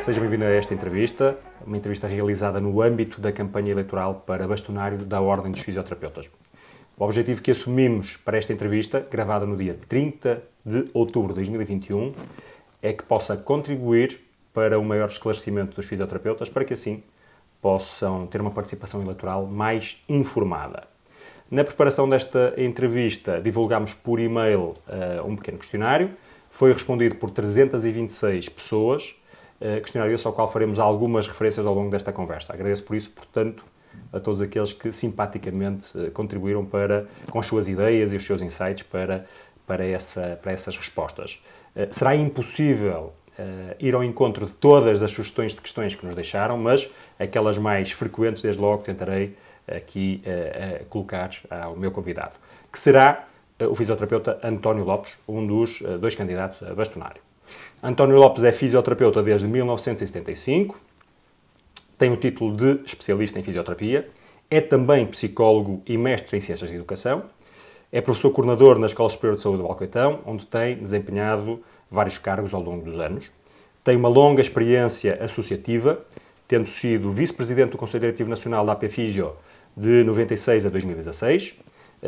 Seja bem-vindo a esta entrevista, uma entrevista realizada no âmbito da campanha eleitoral para bastonário da Ordem dos Fisioterapeutas. O objetivo que assumimos para esta entrevista, gravada no dia 30 de outubro de 2021, é que possa contribuir para o maior esclarecimento dos fisioterapeutas, para que assim possam ter uma participação eleitoral mais informada. Na preparação desta entrevista, divulgámos por e-mail um pequeno questionário, foi respondido por 326 pessoas, questionário esse ao qual faremos algumas referências ao longo desta conversa. Agradeço por isso, portanto, a todos aqueles que simpaticamente contribuíram com as suas ideias e os seus insights para essas respostas. Será impossível ir ao encontro de todas as sugestões de questões que nos deixaram, mas aquelas mais frequentes, desde logo, tentarei aqui colocar ao meu convidado, que será o fisioterapeuta António Lopes, um dos dois candidatos a bastonário. António Lopes é fisioterapeuta desde 1975, tem o título de especialista em fisioterapia, é também psicólogo e mestre em ciências de educação, é professor coordenador na Escola Superior de Saúde do Alcoitão, onde tem desempenhado vários cargos ao longo dos anos. Tem uma longa experiência associativa, tendo sido vice-presidente do Conselho Diretivo Nacional da AP Fisio de 96 a 2016,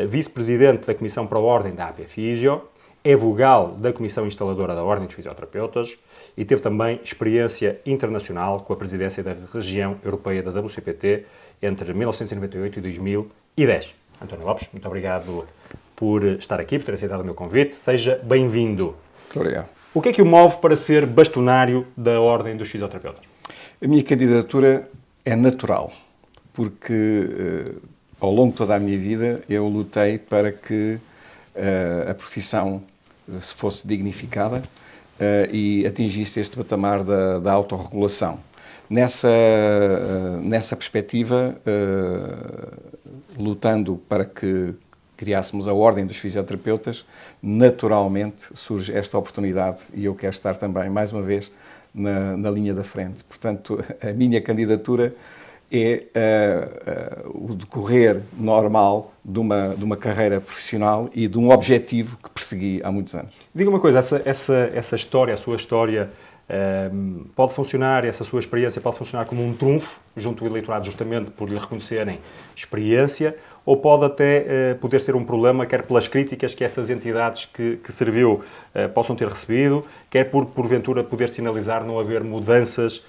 vice-presidente da Comissão para a Ordem da AP Fisio, é vogal da Comissão Instaladora da Ordem dos Fisioterapeutas e teve também experiência internacional com a presidência da região europeia da WCPT entre 1998 e 2010. António Lopes, muito obrigado por estar aqui, por ter aceitado o meu convite. Seja bem-vindo. Muito obrigado. O que é que o move para ser bastonário da Ordem dos Fisioterapeutas? A minha candidatura é natural, porque ao longo de toda a minha vida eu lutei para que a profissão se fosse dignificada e atingisse este patamar da autorregulação. Nessa perspectiva, lutando para que criássemos a Ordem dos Fisioterapeutas, naturalmente surge esta oportunidade e eu quero estar também, mais uma vez, na linha da frente. Portanto, a minha candidatura é o decorrer normal de uma carreira profissional e de um objetivo que persegui há muitos anos. Diga uma coisa, essa história, a sua história, pode funcionar, essa sua experiência pode funcionar como um trunfo junto ao eleitorado justamente por lhe reconhecerem experiência, ou pode até poder ser um problema, quer pelas críticas que essas entidades que serviu possam ter recebido, quer porventura poder sinalizar não haver mudanças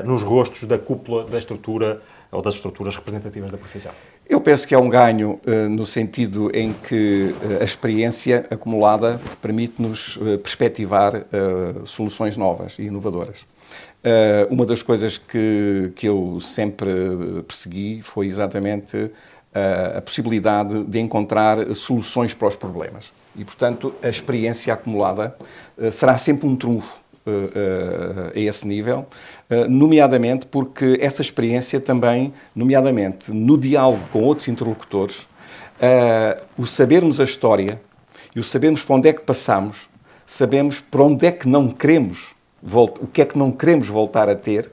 nos rostos da cúpula da estrutura ou das estruturas representativas da profissão? Eu penso que é um ganho no sentido em que a experiência acumulada permite-nos perspectivar soluções novas e inovadoras. Uma das coisas que eu sempre persegui foi exatamente a possibilidade de encontrar soluções para os problemas. E, portanto, a experiência acumulada será sempre um trunfo a esse nível, nomeadamente porque essa experiência também, nomeadamente no diálogo com outros interlocutores, o sabermos a história e o sabermos para onde é que passamos, sabemos para onde é que não queremos, o que é que não queremos voltar a ter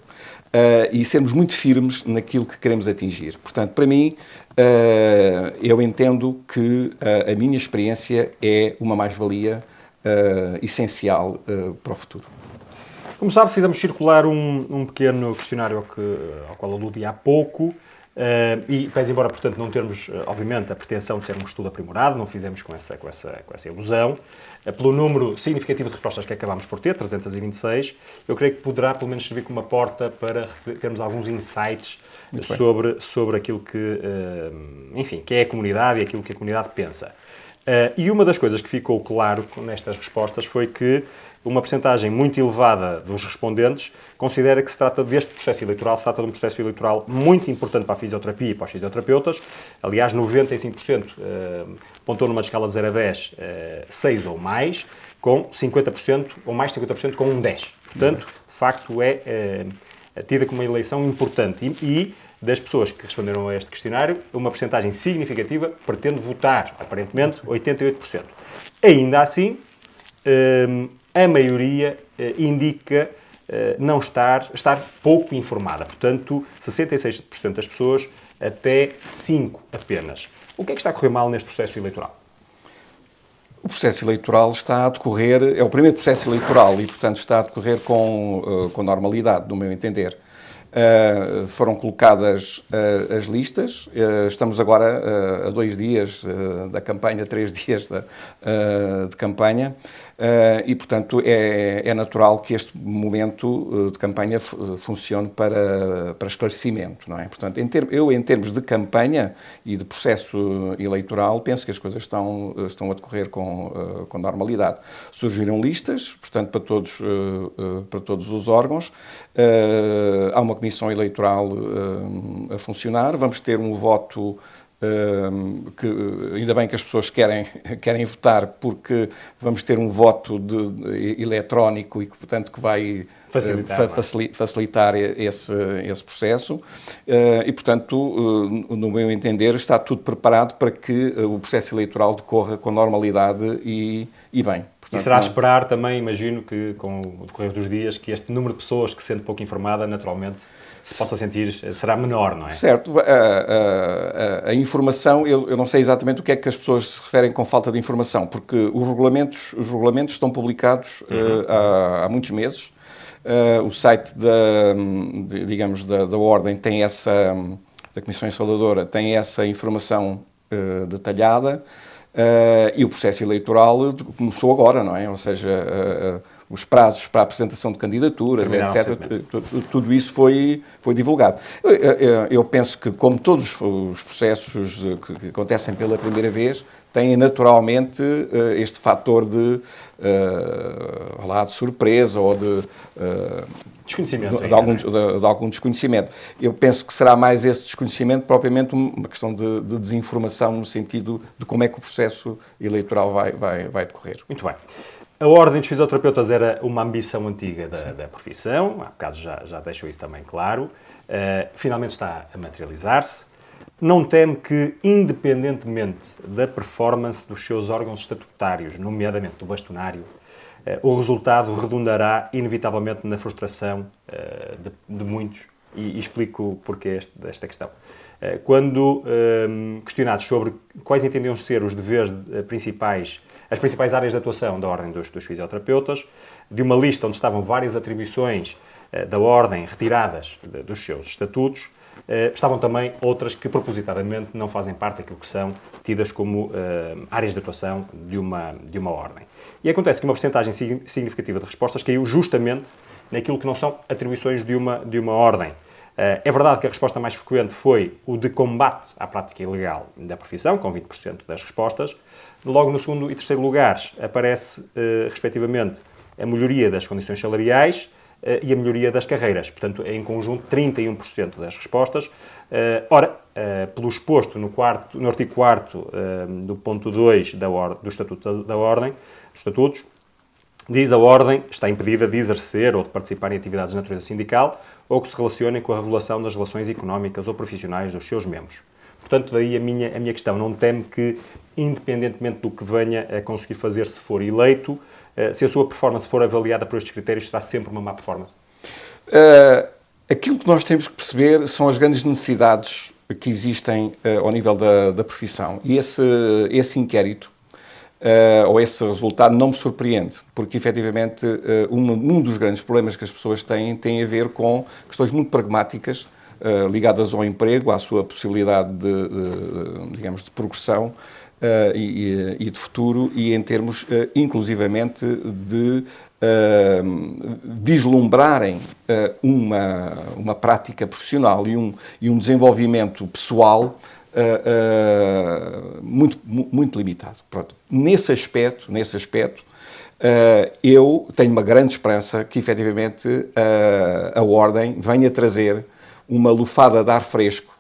e sermos muito firmes naquilo que queremos atingir. Portanto, para mim, eu entendo que a minha experiência é uma mais-valia essencial para o futuro. Como sabe, fizemos circular um pequeno questionário ao qual aludi há pouco e, pese embora, portanto, não termos, obviamente, a pretensão de ser um estudo aprimorado, não fizemos com essa ilusão, pelo número significativo de respostas que acabámos por ter, 326, eu creio que poderá, pelo menos, servir como uma porta para termos alguns insights sobre aquilo que, enfim, que é a comunidade e aquilo que a comunidade pensa. E uma das coisas que ficou claro nestas respostas foi que uma percentagem muito elevada dos respondentes considera que se trata deste processo eleitoral, se trata de um processo eleitoral muito importante para a fisioterapia e para os fisioterapeutas. Aliás, 95% apontou numa escala de 0 a 10, 6 ou mais, com 50% ou mais 50% com um 10. Portanto, de facto, é tida como uma eleição importante e das pessoas que responderam a este questionário, uma percentagem significativa pretende votar, aparentemente, 88%. Ainda assim, a maioria indica estar pouco informada. Portanto, 66% das pessoas, até 5% apenas. O que é que está a correr mal neste processo eleitoral? O processo eleitoral está a decorrer, é o primeiro processo eleitoral e, portanto, está a decorrer com normalidade, no meu entender. Foram colocadas as listas, estamos agora a 2 dias da campanha, 3 dias de campanha, e, portanto, é natural que este momento de campanha funcione para esclarecimento, não é? Portanto, em termos de campanha e de processo eleitoral, penso que as coisas estão a decorrer com normalidade. Surgiram listas, portanto, para todos os órgãos, há uma comissão eleitoral a funcionar, vamos ter um voto que ainda bem que as pessoas querem votar, porque vamos ter um voto eletrónico e que, portanto, que vai facilitar esse processo e, portanto, no meu entender, está tudo preparado para que o processo eleitoral decorra com normalidade e bem. Portanto, e será a esperar também, imagino, que com o decorrer dos dias, que este número de pessoas que se sente pouco informada, naturalmente, se possa sentir, será menor, não é? Certo. A informação, eu não sei exatamente o que é que as pessoas se referem com falta de informação, porque os regulamentos estão publicados há muitos meses. O site da Ordem tem da Comissão Instaladora, tem essa informação detalhada. E o processo eleitoral começou agora, não é? Ou seja, os prazos para a apresentação de candidaturas, etc. Tudo isso foi divulgado. Eu penso que, como todos os processos que acontecem pela primeira vez, têm naturalmente este fator de surpresa ou de desconhecimento, de algum desconhecimento. Eu penso que será mais esse desconhecimento, propriamente uma questão de desinformação no sentido de como é que o processo eleitoral vai decorrer. Muito bem. A Ordem dos Fisioterapeutas era uma ambição antiga da profissão, há bocado já deixou isso também claro, finalmente está a materializar-se. Não teme que, independentemente da performance dos seus órgãos estatutários, nomeadamente do bastonário, o resultado redundará inevitavelmente na frustração de muitos, e explico porquê desta questão. Quando questionados sobre quais entendiam ser os deveres as principais áreas de atuação da Ordem dos Fisioterapeutas, de uma lista onde estavam várias atribuições da Ordem retiradas dos seus estatutos, estavam também outras que propositadamente não fazem parte daquilo que são tidas como áreas de atuação de uma Ordem. E acontece que uma percentagem significativa de respostas caiu justamente naquilo que não são atribuições de uma Ordem. É verdade que a resposta mais frequente foi o de combate à prática ilegal da profissão, com 20% das respostas. Logo no segundo e terceiro lugares aparece, respectivamente, a melhoria das condições salariais e a melhoria das carreiras. Portanto, em conjunto, 31% das respostas. Pelo exposto no artigo 4º do ponto 2 do Estatuto da Ordem, dos Estatutos, diz a Ordem está impedida de exercer ou de participar em atividades de natureza sindical ou que se relacionem com a regulação das relações económicas ou profissionais dos seus membros. Portanto, daí a minha questão. Não teme que, independentemente do que venha a conseguir fazer se for eleito, se a sua performance for avaliada por estes critérios, será sempre uma má performance? Aquilo que nós temos que perceber são as grandes necessidades que existem ao nível da profissão. E esse inquérito, ou esse resultado, não me surpreende, porque, efetivamente, um dos grandes problemas que as pessoas têm tem a ver com questões muito pragmáticas, ligadas ao emprego, à sua possibilidade de progressão e de futuro, e em termos, inclusivamente, de vislumbrarem uma prática profissional e um desenvolvimento pessoal muito limitado. Pronto. Nesse aspecto, eu tenho uma grande esperança que, efetivamente, a Ordem venha trazer uma lufada de ar fresco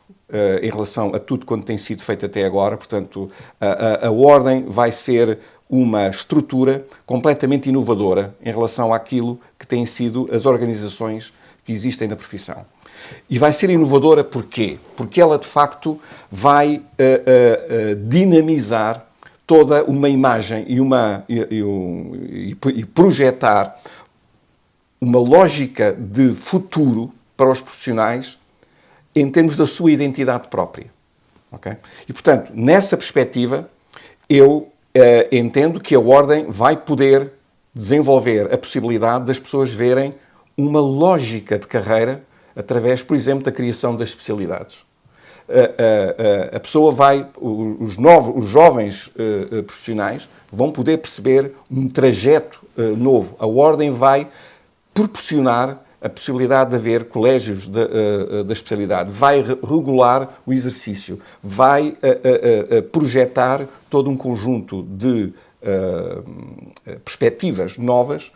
em relação a tudo quanto tem sido feito até agora. Portanto, a Ordem vai ser uma estrutura completamente inovadora em relação àquilo que têm sido as organizações que existem na profissão. E vai ser inovadora porquê? Porque ela, de facto, vai dinamizar toda uma imagem e projetar uma lógica de futuro para os profissionais em termos da sua identidade própria. Okay? E, portanto, nessa perspectiva, eu entendo que a Ordem vai poder desenvolver a possibilidade das pessoas verem uma lógica de carreira através, por exemplo, da criação das especialidades. A pessoa os jovens profissionais vão poder perceber um trajeto novo. A Ordem vai proporcionar a possibilidade de haver colégios da especialidade, vai regular o exercício, vai projetar todo um conjunto de perspectivas novas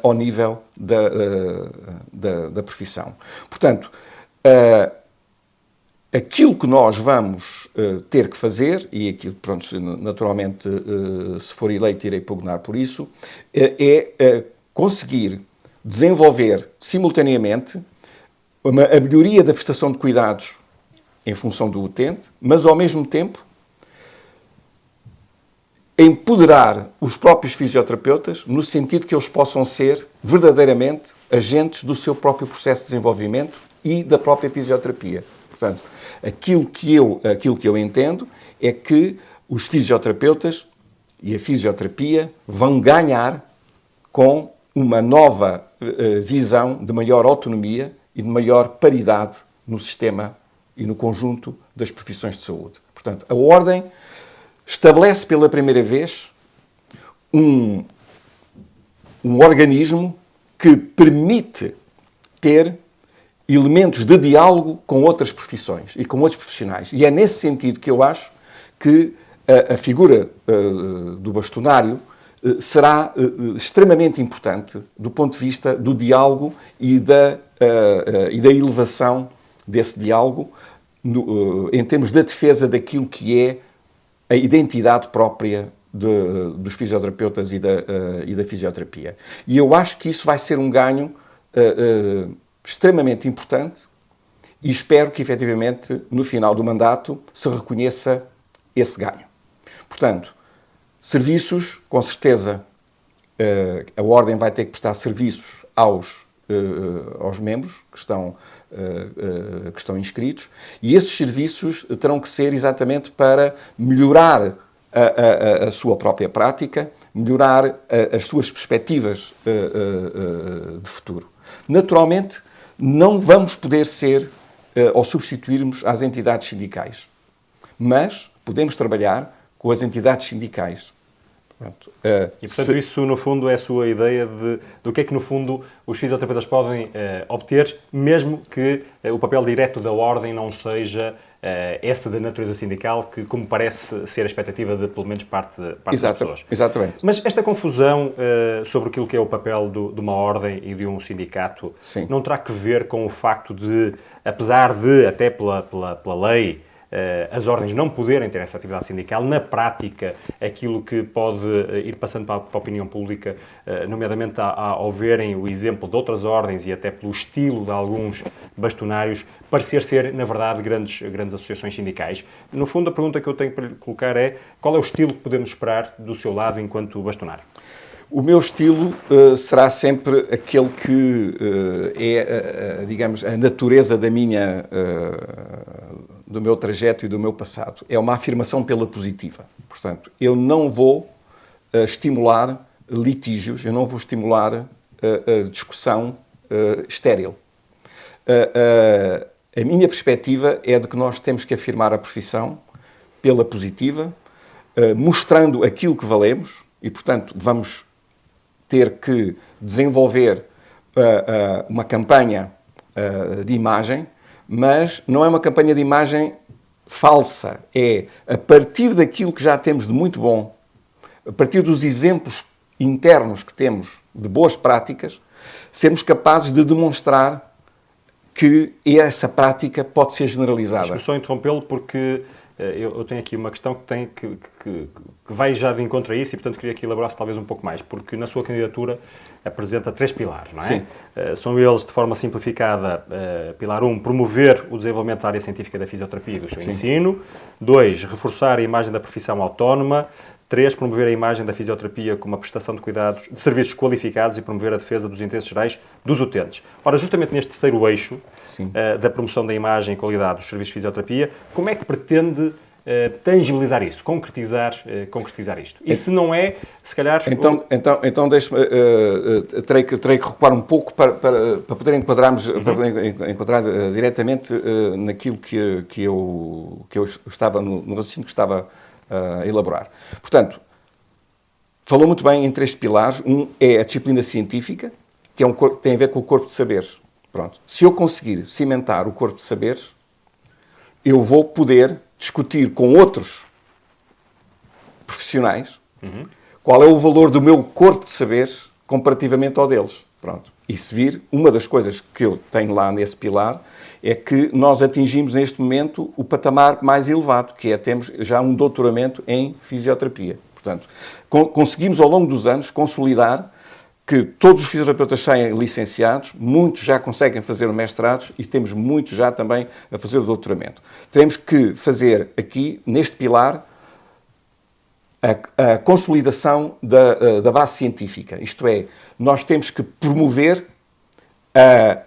ao nível da profissão. Portanto, aquilo que nós vamos ter que fazer, e aquilo, pronto, naturalmente, se for eleito, irei pugnar por isso, é conseguir desenvolver simultaneamente a melhoria da prestação de cuidados em função do utente, mas ao mesmo tempo empoderar os próprios fisioterapeutas no sentido que eles possam ser verdadeiramente agentes do seu próprio processo de desenvolvimento e da própria fisioterapia. Portanto, aquilo que eu entendo é que os fisioterapeutas e a fisioterapia vão ganhar com uma nova visão de maior autonomia e de maior paridade no sistema e no conjunto das profissões de saúde. Portanto, a Ordem estabelece pela primeira vez um organismo que permite ter elementos de diálogo com outras profissões e com outros profissionais. E é nesse sentido que eu acho que a figura do bastonário será extremamente importante do ponto de vista do diálogo e da elevação desse diálogo em termos da defesa daquilo que é a identidade própria dos fisioterapeutas e da fisioterapia. E eu acho que isso vai ser um ganho extremamente importante e espero que, efetivamente, no final do mandato, se reconheça esse ganho. Portanto, serviços, com certeza, a Ordem vai ter que prestar serviços aos membros que estão inscritos, e esses serviços terão que ser exatamente para melhorar a sua própria prática, melhorar as suas perspectivas de futuro. Naturalmente, não vamos poder ser ou substituirmos às entidades sindicais, mas podemos trabalhar com as entidades sindicais. Pronto. E, portanto, isso, no fundo, é a sua ideia do que é que, no fundo, os fisioterapeutas podem obter, mesmo que o papel direto da Ordem não seja essa da natureza sindical, que, como parece ser a expectativa de, pelo menos, parte das pessoas. Exatamente. Mas esta confusão sobre aquilo que é o papel de uma Ordem e de um sindicato, sim, não terá que ver com o facto de, apesar de, até pela lei, as ordens não poderem ter essa atividade sindical, na prática, aquilo que pode ir passando para a opinião pública, nomeadamente ao verem o exemplo de outras ordens e até pelo estilo de alguns bastonários, parecer ser, na verdade, grandes associações sindicais. No fundo, a pergunta que eu tenho para lhe colocar é: qual é o estilo que podemos esperar do seu lado enquanto bastonário? O meu estilo será sempre aquele que é, digamos, a natureza do meu trajeto e do meu passado. É uma afirmação pela positiva. Portanto, eu não vou estimular litígios, eu não vou estimular a discussão estéril. A minha perspectiva é de que nós temos que afirmar a profissão pela positiva, mostrando aquilo que valemos e, portanto, vamos ter que desenvolver uma campanha de imagem, mas não é uma campanha de imagem falsa. É a partir daquilo que já temos de muito bom, a partir dos exemplos internos que temos de boas práticas, sermos capazes de demonstrar que essa prática pode ser generalizada. Deixe-me só interrompê-lo porque eu tenho aqui uma questão que vai já de encontro a isso e, portanto, queria que elaborasse talvez um pouco mais, porque na sua candidatura apresenta 3 pilares, não é? Sim. São eles, de forma simplificada, pilar 1, promover o desenvolvimento da área científica da fisioterapia e do seu ensino. 2, reforçar a imagem da profissão autónoma. 3, promover a imagem da fisioterapia como uma prestação de cuidados, de serviços qualificados e promover a defesa dos interesses gerais dos utentes. Ora, justamente neste terceiro eixo da promoção da imagem e qualidade dos serviços de fisioterapia, como é que pretende tangibilizar isso, concretizar isto. E se não é, se calhar... Então deixe-me, terei que recuar um pouco para poder enquadrarmos, para enquadrar diretamente naquilo que eu estava, no raciocínio que estava a elaborar. Portanto, falou muito bem em 3 pilares. Um é a disciplina científica, que tem a ver com o corpo de saberes. Pronto. Se eu conseguir cimentar o corpo de saberes, eu vou poder discutir com outros profissionais qual é o valor do meu corpo de saberes comparativamente ao deles. Pronto. E se vir, uma das coisas que eu tenho lá nesse pilar é que nós atingimos neste momento o patamar mais elevado, que é temos já um doutoramento em fisioterapia. Portanto, conseguimos ao longo dos anos consolidar que todos os fisioterapeutas saem licenciados, muitos já conseguem fazer mestrados e temos muitos já também a fazer o doutoramento. Temos que fazer aqui, neste pilar, a consolidação da base científica. Isto é, nós temos que promover a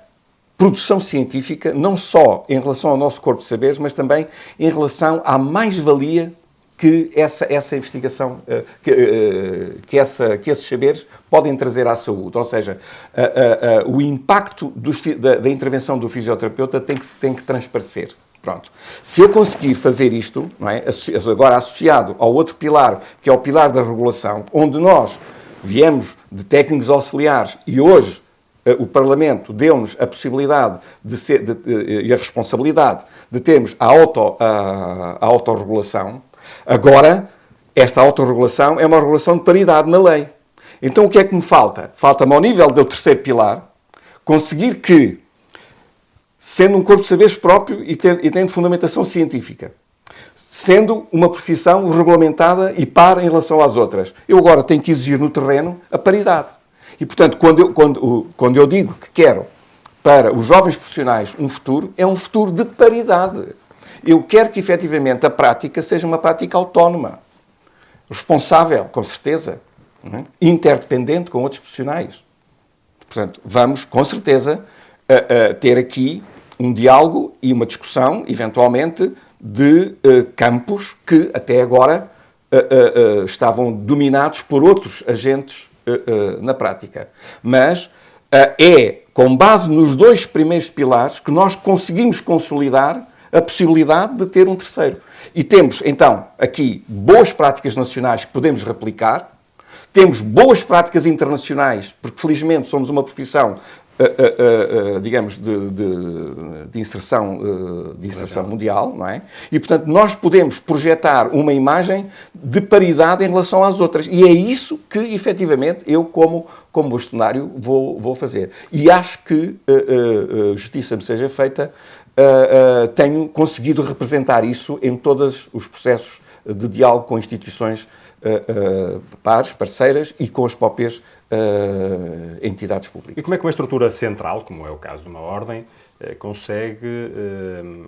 produção científica, não só em relação ao nosso corpo de saberes, mas também em relação à mais-valia que essa investigação, que esses saberes podem trazer à saúde. Ou seja, o impacto da intervenção do fisioterapeuta tem que transparecer. Pronto. Se eu conseguir fazer isto, não é? Agora associado ao outro pilar, que é o pilar da regulação, onde nós viemos de técnicos auxiliares e hoje o Parlamento deu-nos a possibilidade e a responsabilidade de termos a autorregulação. Agora, esta autorregulação é uma regulação de paridade na lei. Então, o que é que me falta? Falta-me, ao nível do terceiro pilar, conseguir que, sendo um corpo de saberes próprio e tendo fundamentação científica, sendo uma profissão regulamentada e par em relação às outras, eu agora tenho que exigir no terreno a paridade. E, portanto, quando eu digo que quero para os jovens profissionais um futuro, é um futuro de paridade. Eu quero que, efetivamente, a prática seja uma prática autónoma, responsável, com certeza, interdependente com outros profissionais. Portanto, vamos, com certeza, ter aqui um diálogo e uma discussão, eventualmente, de campos que, até agora, estavam dominados por outros agentes na prática. Mas é com base nos 2 primeiros pilares que nós conseguimos consolidar a possibilidade de ter um terceiro. E temos, então, aqui boas práticas nacionais que podemos replicar, temos boas práticas internacionais, porque felizmente somos uma profissão, digamos, de inserção mundial, não é? E, portanto, nós podemos projetar uma imagem de paridade em relação às outras. E é isso que, efetivamente, eu, como bastonário, vou fazer. E acho que justiça me seja feita, tenho conseguido representar isso em todos os processos de diálogo com instituições pares, parceiras e com as próprias entidades públicas. E como é que uma estrutura central, como é o caso de uma ordem, consegue,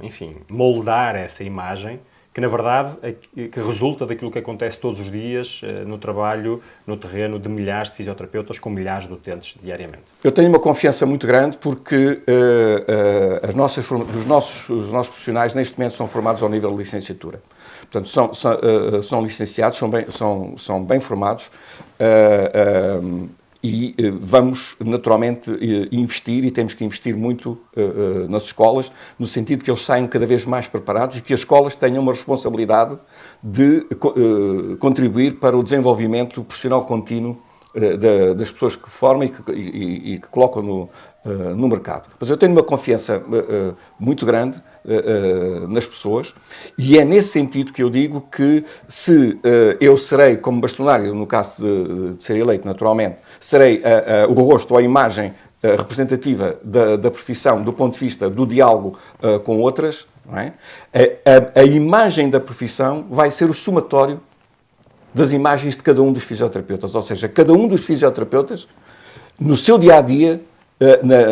enfim, moldar essa imagem que, na verdade, que resulta daquilo que acontece todos os dias no trabalho, no terreno de milhares de fisioterapeutas com milhares de utentes diariamente? Eu tenho uma confiança muito grande porque os nossos profissionais, neste momento, são formados ao nível de licenciatura. Portanto, são licenciados, são bem formados e vamos, naturalmente, investir e temos que investir muito nas escolas, no sentido que eles saiam cada vez mais preparados e que as escolas tenham uma responsabilidade de contribuir para o desenvolvimento profissional contínuo das pessoas que formam e que colocam no mercado. Mas eu tenho uma confiança muito grande nas pessoas e é nesse sentido que eu digo que se eu serei, como bastonário, no caso de ser eleito naturalmente, serei o rosto ou a imagem representativa da profissão do ponto de vista do diálogo com outras, não é? A imagem da profissão vai ser o somatório das imagens de cada um dos fisioterapeutas. Ou seja, cada um dos fisioterapeutas, no seu dia-a-dia,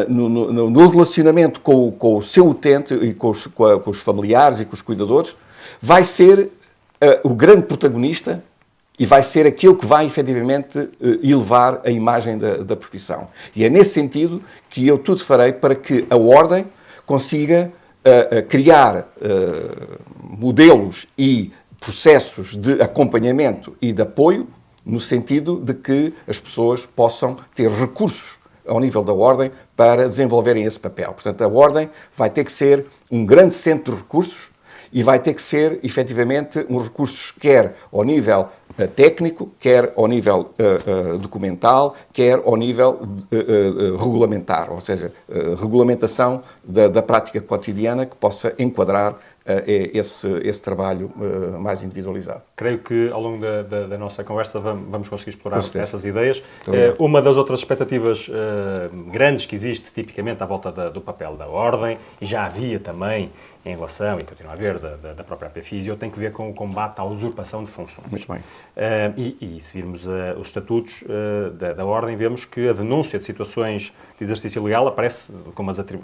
no relacionamento com o seu utente e com os familiares e com os cuidadores, vai ser o grande protagonista e vai ser aquele que vai, efetivamente, elevar a imagem da profissão. E é nesse sentido que eu tudo farei para que a Ordem consiga criar modelos e processos de acompanhamento e de apoio, no sentido de que as pessoas possam ter recursos ao nível da Ordem para desenvolverem esse papel. Portanto, a Ordem vai ter que ser um grande centro de recursos e vai ter que ser, efetivamente, uns recursos quer ao nível técnico, quer ao nível documental, quer ao nível regulamentar, ou seja, regulamentação da prática cotidiana que possa enquadrar esse trabalho mais individualizado. Creio que ao longo da nossa conversa vamos conseguir explorar essas ideias. Obrigado. Uma das outras expectativas grandes que existe, tipicamente, à volta do papel da Ordem, e já havia também em relação, e continua a haver, da própria APFisio, tem que ver com o combate à usurpação de funções. Muito bem. E se virmos os estatutos da Ordem, vemos que a denúncia de situações de exercício legal aparece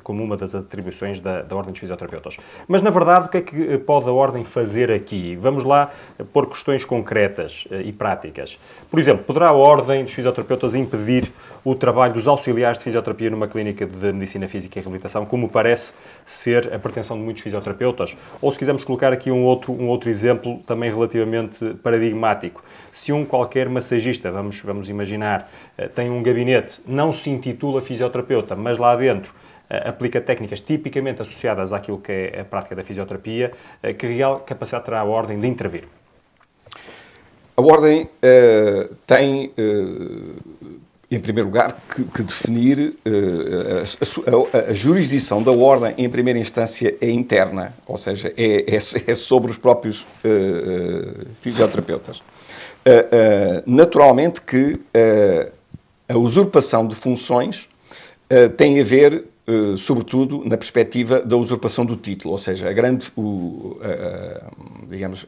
como uma das atribuições da Ordem dos Fisioterapeutas. Mas, na verdade, o que é que pode a Ordem fazer aqui? Vamos lá pôr questões concretas e práticas. Por exemplo, poderá a Ordem dos Fisioterapeutas impedir o trabalho dos auxiliares de fisioterapia numa clínica de medicina física e reabilitação, como parece ser a pretensão de muitos fisioterapeutas? Ou, se quisermos colocar aqui um outro exemplo também relativamente paradigmático, se um qualquer massagista, vamos imaginar, tem um gabinete, não se intitula fisioterapeuta, mas lá dentro aplica técnicas tipicamente associadas àquilo que é a prática da fisioterapia, que real capacidade terá a Ordem de intervir? A Ordem tem, em primeiro lugar, que definir a jurisdição da Ordem, em primeira instância, é interna, ou seja, é sobre os próprios fisioterapeutas. Naturalmente que a usurpação de funções tem a ver, sobretudo, na perspectiva da usurpação do título, ou seja, digamos,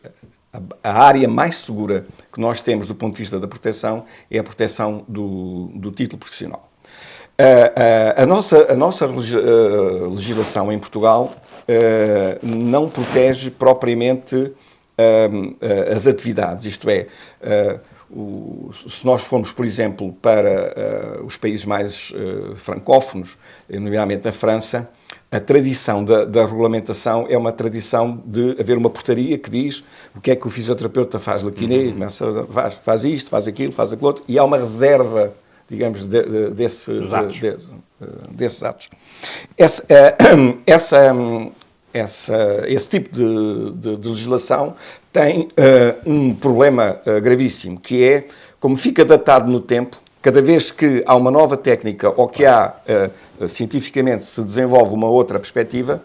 a área mais segura que nós temos do ponto de vista da proteção é a proteção do título profissional. A nossa legislação em Portugal não protege propriamente as atividades, isto é, se nós formos, por exemplo, para os países mais francófonos, nomeadamente a França, a tradição da regulamentação é uma tradição de haver uma portaria que diz o que é que o fisioterapeuta faz, le kiné, faz isto, faz aquilo, faz aquilo outro, e há uma reserva, digamos, desses atos. Esse tipo de legislação tem um problema gravíssimo, que é, como fica datado no tempo, cada vez que há uma nova técnica ou que cientificamente se desenvolve uma outra perspectiva,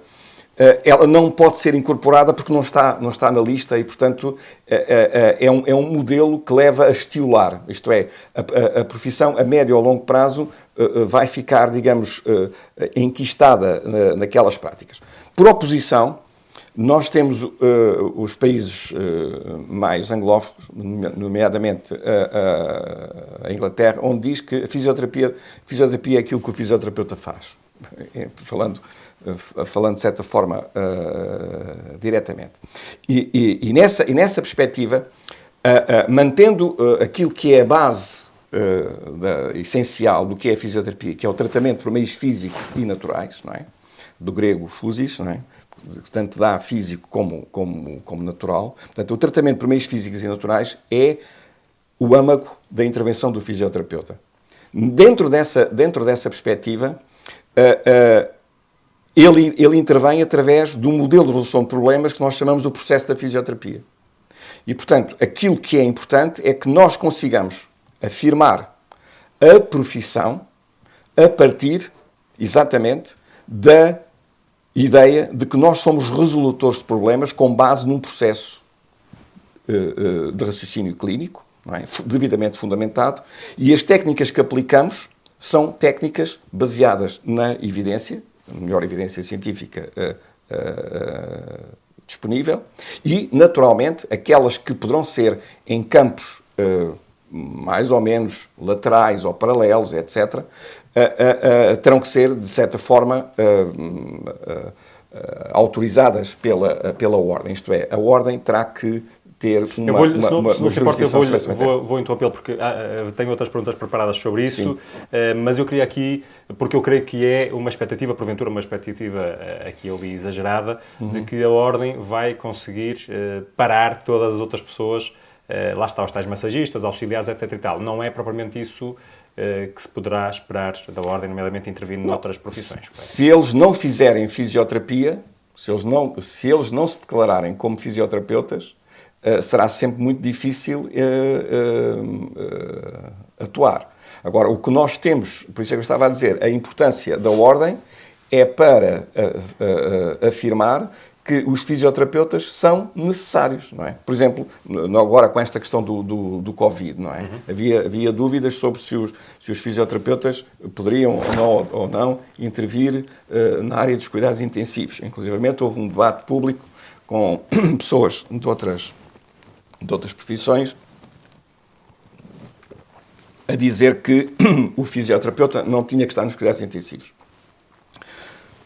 ela não pode ser incorporada porque não está na lista e, portanto, é um modelo que leva a estiolar. Isto é, a profissão a médio ou longo prazo vai ficar, digamos, enquistada naquelas práticas. Por oposição, nós temos os países mais anglófonos, nomeadamente a Inglaterra, onde diz que a fisioterapia é aquilo que o fisioterapeuta faz, falando de certa forma diretamente. E nessa perspectiva, mantendo aquilo que é a base essencial do que é a fisioterapia, que é o tratamento por meios físicos e naturais, não é? Do grego physis, não é? Que tanto dá físico como natural. Portanto, o tratamento por meios físicos e naturais é o âmago da intervenção do fisioterapeuta. Dentro dessa perspectiva, ele intervém através de um modelo de resolução de problemas que nós chamamos o processo da fisioterapia. E, portanto, aquilo que é importante é que nós consigamos afirmar a profissão a partir, exatamente, da ideia de que nós somos resolutores de problemas com base num processo de raciocínio clínico, não é? Devidamente fundamentado, e as técnicas que aplicamos são técnicas baseadas na evidência, a melhor evidência científica disponível, e, naturalmente, aquelas que poderão ser em campos mais ou menos laterais ou paralelos, etc., terão que ser, de certa forma, autorizadas pela Ordem. Isto é, a Ordem terá que ter Se não se importa, jurisdição vou interrompê-lo, porque tenho outras perguntas preparadas sobre isso, mas eu queria aqui, porque eu creio que é uma expectativa, porventura uma expectativa, aqui eu vi exagerada, de que a Ordem vai conseguir parar todas as outras pessoas, lá está, os tais massagistas, auxiliares, etc. e tal. Não é propriamente isso que se poderá esperar da Ordem, nomeadamente intervindo noutras profissões. Se eles não fizerem fisioterapia, se eles não se declararem como fisioterapeutas, será sempre muito difícil atuar. Agora, o que nós temos, por isso é que eu estava a dizer, a importância da Ordem é para afirmar que os fisioterapeutas são necessários, não é? Por exemplo, agora com esta questão do Covid, não é? Havia dúvidas sobre se os fisioterapeutas poderiam ou não intervir na área dos cuidados intensivos. Inclusivamente houve um debate público com pessoas de outras profissões a dizer que o fisioterapeuta não tinha que estar nos cuidados intensivos.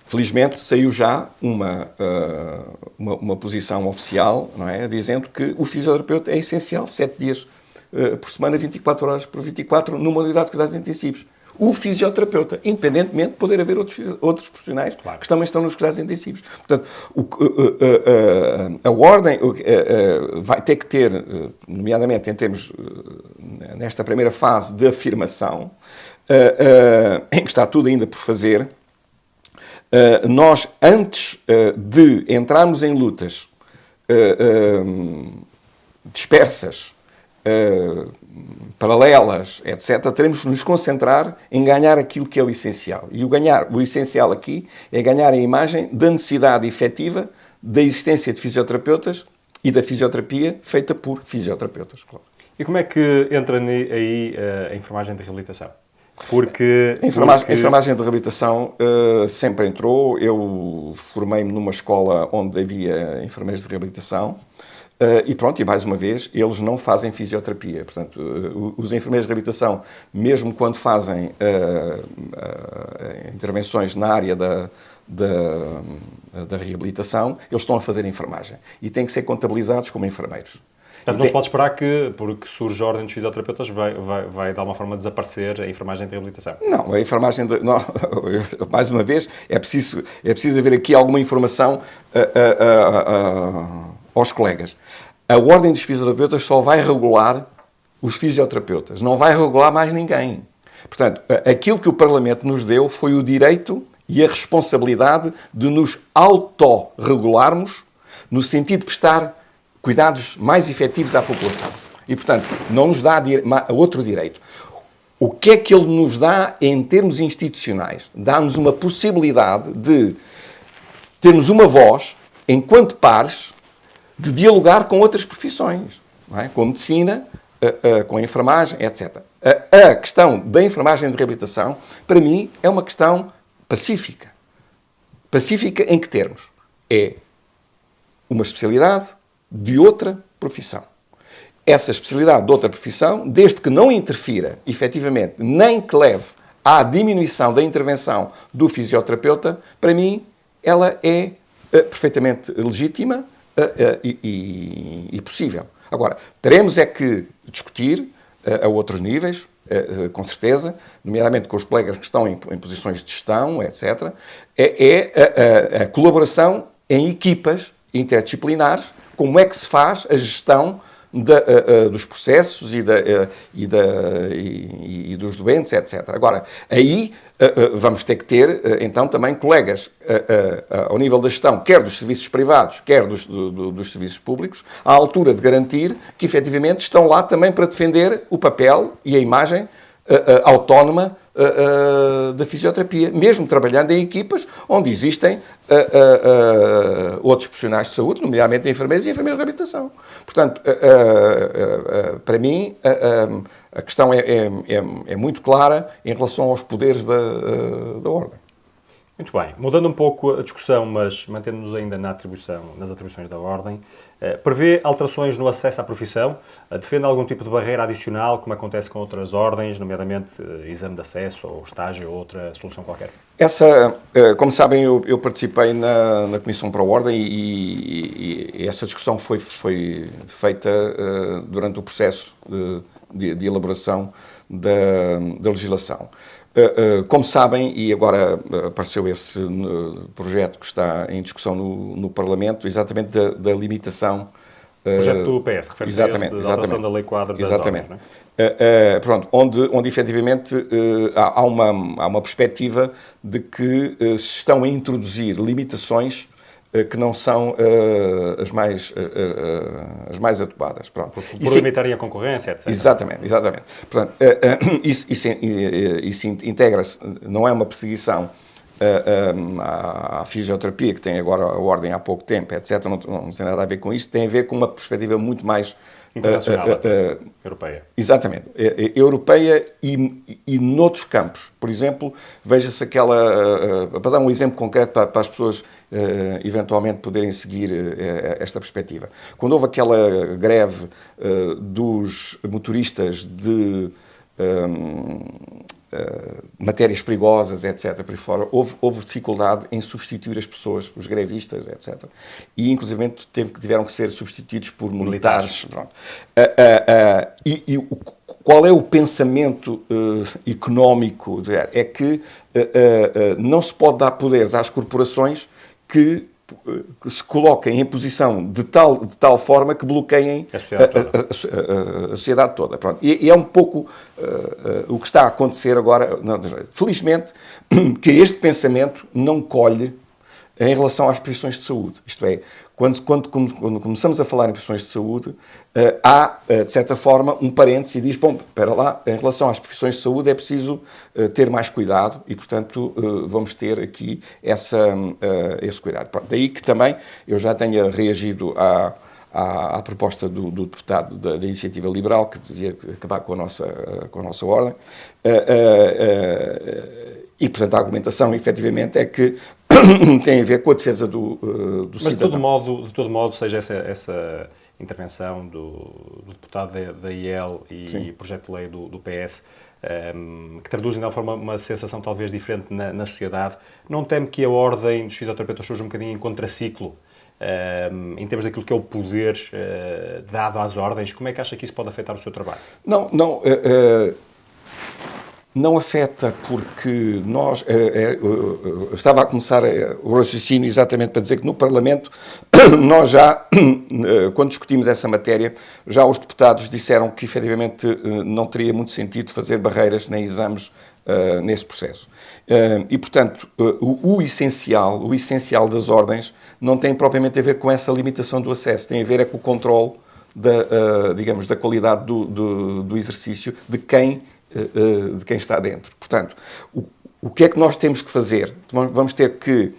Felizmente saiu já uma posição oficial, não é, dizendo que o fisioterapeuta é essencial 7 dias por semana, 24 horas por 24, numa unidade de cuidados intensivos. O fisioterapeuta, independentemente de poder haver outros profissionais que também estão nos cuidados intensivos. Portanto, a Ordem vai ter que ter, nomeadamente em termos, nesta primeira fase de afirmação, em que está tudo ainda por fazer, nós, antes de entrarmos em lutas dispersas, paralelas, etc., teremos de nos concentrar em ganhar aquilo que é o essencial. E o essencial aqui é ganhar a imagem da necessidade efetiva da existência de fisioterapeutas e da fisioterapia feita por fisioterapeutas, claro. E como é que entra aí a enfermagem de reabilitação? Porque a enfermagem de reabilitação sempre entrou. Eu formei-me numa escola onde havia enfermeiros de reabilitação e pronto, e mais uma vez, eles não fazem fisioterapia. Portanto, os enfermeiros de reabilitação, mesmo quando fazem intervenções na área da reabilitação, eles estão a fazer enfermagem e têm que ser contabilizados como enfermeiros. Portanto, não se pode esperar que, porque surge a Ordem dos Fisioterapeutas, vai de alguma forma desaparecer a enfermagem de reabilitação? Não, a enfermagem... mais uma vez, é preciso haver aqui alguma informação aos colegas. A Ordem dos Fisioterapeutas só vai regular os fisioterapeutas, não vai regular mais ninguém. Portanto, aquilo que o Parlamento nos deu foi o direito e a responsabilidade de nos autorregularmos no sentido de prestar cuidados mais efetivos à população. E, portanto, não nos dá outro direito. O que é que ele nos dá em termos institucionais? Dá-nos uma possibilidade de termos uma voz, enquanto pares, de dialogar com outras profissões, não é? Com a medicina, com a enfermagem, etc. A questão da enfermagem de reabilitação, para mim, é uma questão pacífica. Pacífica em que termos? É uma especialidade de outra profissão. Essa especialidade de outra profissão, desde que não interfira, efetivamente, nem que leve à diminuição da intervenção do fisioterapeuta, para mim, ela é perfeitamente legítima e possível. Agora, teremos é que discutir a outros níveis, com certeza, nomeadamente com os colegas que estão em posições de gestão, etc., a colaboração em equipas interdisciplinares, como é que se faz a gestão dos processos e dos doentes, etc. Agora, aí vamos ter que ter, então, também colegas ao nível da gestão, quer dos serviços privados, quer dos serviços públicos, à altura de garantir que, efetivamente, estão lá também para defender o papel e a imagem autónoma da fisioterapia, mesmo trabalhando em equipas onde existem outros profissionais de saúde, nomeadamente enfermeiros e enfermeiros de reabilitação. Portanto, para mim, a questão é muito clara em relação aos poderes da Ordem. Muito bem. Mudando um pouco a discussão, mas mantendo-nos ainda nas atribuições da Ordem, prevê alterações no acesso à profissão? Defende algum tipo de barreira adicional, como acontece com outras ordens, nomeadamente exame de acesso, ou estágio, ou outra solução qualquer? Como sabem, eu participei na Comissão para a Ordem e essa discussão foi feita durante o processo de elaboração da legislação. Como sabem, e agora apareceu esse projeto que está em discussão no Parlamento, exatamente da limitação. Projeto do PS, refere-se a esse da alteração da Lei Quadro das Ordens, não é? Pronto, onde efetivamente há uma perspectiva de que se estão a introduzir limitações que não são as mais adequadas. Por limitarem a concorrência, etc. Exatamente. Portanto, isso integra-se, não é uma perseguição à fisioterapia, que tem agora a Ordem há pouco tempo, etc. Não tem nada a ver com isso, tem a ver com uma perspectiva muito mais internacional, europeia. Exatamente. Europeia e noutros campos. Por exemplo, veja-se para dar um exemplo concreto para as pessoas eventualmente poderem seguir esta perspectiva. Quando houve aquela greve dos motoristas de matérias perigosas, etc., por aí fora, houve dificuldade em substituir as pessoas, os grevistas, etc. E, inclusive, tiveram que ser substituídos por militares. Pronto. Qual é o pensamento económico? É que não se pode dar poderes às corporações que se coloquem em posição de tal forma que bloqueiem a sociedade toda. Pronto. E é um pouco o que está a acontecer agora. Felizmente, que este pensamento não colhe em relação às profissões de saúde. Isto é, quando começamos a falar em profissões de saúde, há, de certa forma, um parênteses e diz, bom, espera lá, em relação às profissões de saúde é preciso ter mais cuidado e, portanto, vamos ter aqui esse cuidado. Pronto, daí que também eu já tenha reagido à proposta do deputado da Iniciativa Liberal, que dizia acabar com a nossa ordem, e, portanto, a argumentação, efetivamente, é que tem a ver com a defesa do Mas, cidadão. de todo modo, seja essa intervenção do deputado da IEL e projeto de lei do PS, que traduzem de alguma forma uma sensação talvez diferente na sociedade, não teme que a ordem dos fisioterapeutas surja um bocadinho em contraciclo, em termos daquilo que é o poder dado às ordens? Como é que acha que isso pode afetar o seu trabalho? Não afeta, porque nós... eu estava a começar o raciocínio exatamente para dizer que no Parlamento nós já, quando discutimos essa matéria, já os deputados disseram que efetivamente não teria muito sentido fazer barreiras nem exames nesse processo. E, portanto, o essencial das ordens não tem propriamente a ver com essa limitação do acesso, tem a ver com o controle da qualidade do exercício de quem está dentro. Portanto, o que é que nós temos que fazer? Vamos ter que,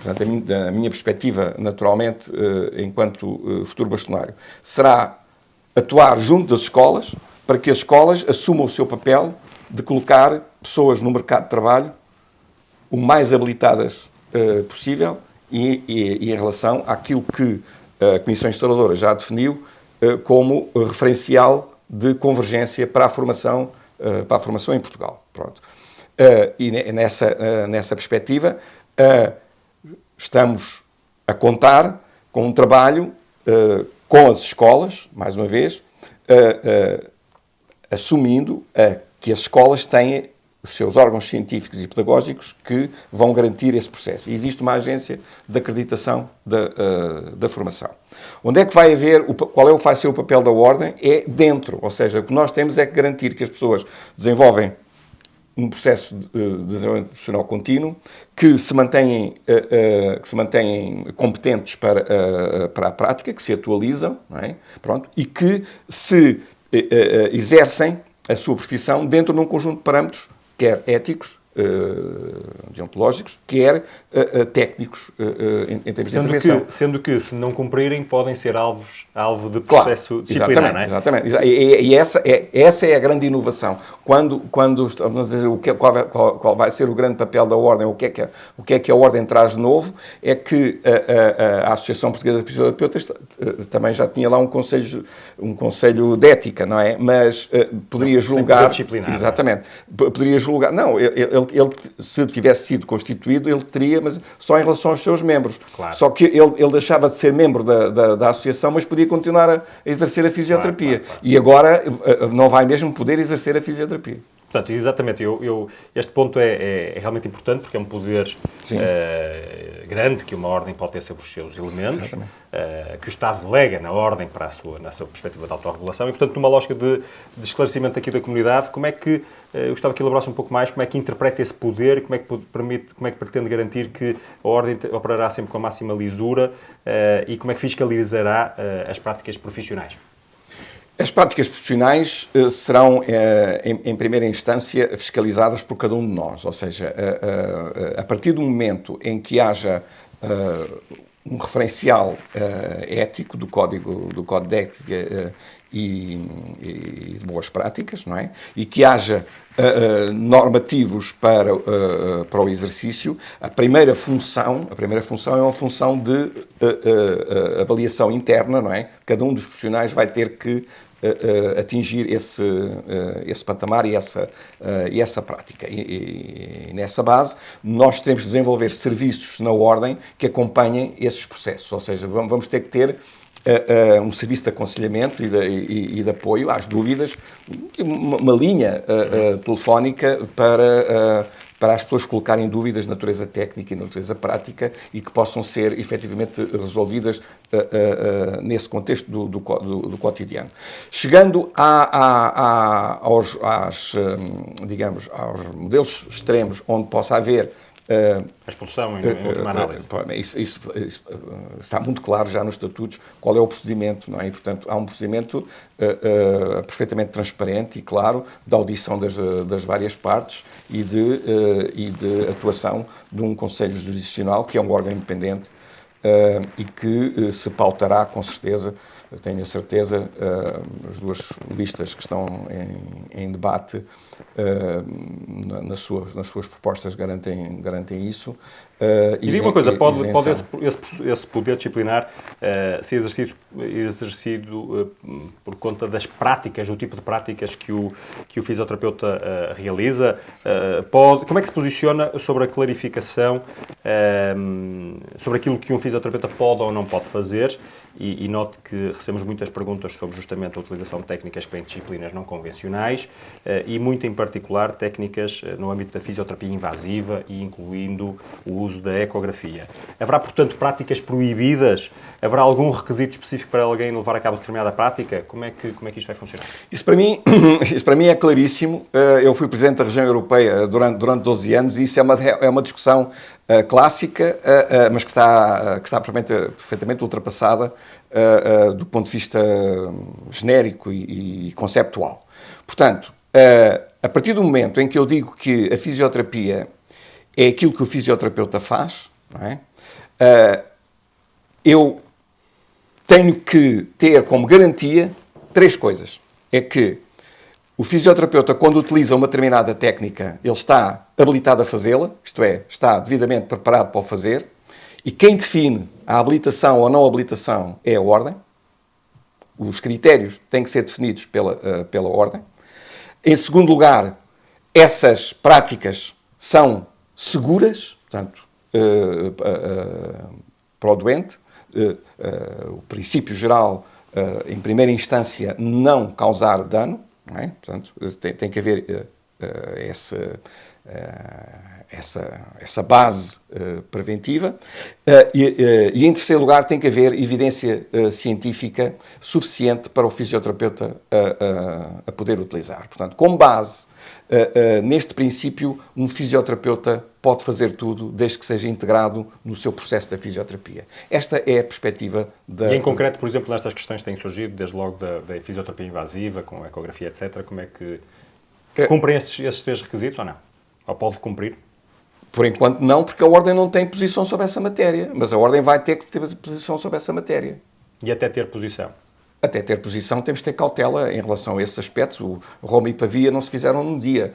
portanto, a minha perspectiva, naturalmente, enquanto futuro bastonário, será atuar junto das escolas para que as escolas assumam o seu papel de colocar pessoas no mercado de trabalho o mais habilitadas possível e em relação àquilo que a Comissão Instaladora já definiu como referencial de convergência para a formação em Portugal. Pronto. E nessa perspectiva, estamos a contar com um trabalho com as escolas, mais uma vez, assumindo que as escolas têm os seus órgãos científicos e pedagógicos que vão garantir esse processo. E existe uma agência de acreditação da formação. Onde é que vai haver, qual vai ser o papel da Ordem? É dentro, ou seja, o que nós temos é que garantir que as pessoas desenvolvem um processo de desenvolvimento profissional contínuo, que se mantêm competentes para a prática, que se atualizam, não é? Pronto, e que se exercem a sua profissão dentro de um conjunto de parâmetros, quer éticos, deontológicos, quer técnicos em termos de intervenção. Sendo que, se não cumprirem, podem ser alvo de processo disciplinar, não é? Exatamente. E essa é a grande inovação. Quando vamos dizer qual vai ser o grande papel da Ordem, o que é que a Ordem traz de novo, é que a Associação Portuguesa de Fisioterapeutas também já tinha lá um conselho de ética, não é? Mas poderia julgar... disciplinar. Exatamente. Poderia julgar... Não, ele, se tivesse sido constituído, ele teria, mas só em relação aos seus membros. Claro. Só que ele deixava de ser membro da associação, mas podia continuar a exercer a fisioterapia. Claro. E agora não vai mesmo poder exercer a fisioterapia. Portanto, exatamente, este ponto é realmente importante, porque é um poder grande que uma Ordem pode ter sobre os seus elementos, que o Estado delega na Ordem para na sua perspectiva de autorregulação, e, portanto, numa lógica de esclarecimento aqui da comunidade, como é que, gostava que elaborasse um pouco mais, como é que interpreta esse poder, como é que pretende garantir que a Ordem operará sempre com a máxima lisura e como é que fiscalizará as práticas profissionais? As práticas profissionais serão, em primeira instância, fiscalizadas por cada um de nós, ou seja, a partir do momento em que haja um referencial ético do Código de Ética e de boas práticas, não é? E que haja normativos para o exercício, a primeira função é uma função de avaliação interna, não é? Cada um dos profissionais vai ter que atingir esse patamar e essa prática. E nessa base, nós temos de desenvolver serviços na Ordem que acompanhem esses processos, ou seja, vamos ter que ter um serviço de aconselhamento e de apoio às dúvidas, uma linha telefónica para as pessoas colocarem dúvidas de natureza técnica e de natureza prática e que possam ser efetivamente resolvidas nesse contexto do cotidiano. Chegando aos modelos extremos onde possa haver a expulsão, em última análise. Isso está muito claro já nos estatutos qual é o procedimento, não é? E, portanto, há um procedimento perfeitamente transparente e claro da audição das várias partes e de atuação de um Conselho Jurisdicional, que é um órgão independente e que se pautará, com certeza, tenho a certeza, as duas listas que estão em debate nas suas propostas garantem isso. E diga uma coisa, pode esse poder disciplinar ser exercido por conta das práticas, do tipo de práticas que o fisioterapeuta realiza? Como é que se posiciona sobre a clarificação sobre aquilo que um fisioterapeuta pode ou não pode fazer? E note que recebemos muitas perguntas sobre justamente a utilização de técnicas que vêm de disciplinas não convencionais e muito em particular técnicas no âmbito da fisioterapia invasiva e incluindo o uso da ecografia. Haverá, portanto, práticas proibidas? Haverá algum requisito específico para alguém levar a cabo determinada prática? Como é que isto vai funcionar? Isso para mim é claríssimo. Eu fui Presidente da Região Europeia durante 12 anos e isso é uma discussão clássica, mas que está perfeitamente ultrapassada do ponto de vista genérico e conceptual. Portanto, a partir do momento em que eu digo que a fisioterapia é aquilo que o fisioterapeuta faz, não é? Eu tenho que ter como garantia 3 coisas. É que o fisioterapeuta, quando utiliza uma determinada técnica, ele está habilitado a fazê-la, isto é, está devidamente preparado para o fazer, e quem define a habilitação ou não habilitação é a Ordem. Os critérios têm que ser definidos pela Ordem. Em segundo lugar, essas práticas são seguras, portanto, para o doente. O princípio geral, em primeira instância, não causar dano, não é? Portanto, tem que haver essa base preventiva e, em terceiro lugar, tem que haver evidência científica suficiente para o fisioterapeuta a poder utilizar. Portanto, com base neste princípio, um fisioterapeuta pode fazer tudo desde que seja integrado no seu processo da fisioterapia. Esta é a perspectiva da... E em concreto, por exemplo, nestas questões que têm surgido, desde logo da fisioterapia invasiva, com ecografia, etc., como é que cumprem esses 3 requisitos ou não? Ou pode cumprir? Por enquanto não, porque a Ordem não tem posição sobre essa matéria. Mas a Ordem vai ter que ter posição sobre essa matéria. E até ter posição? Até ter posição temos de ter cautela em relação a esses aspectos. O Roma e Pavia não se fizeram num dia.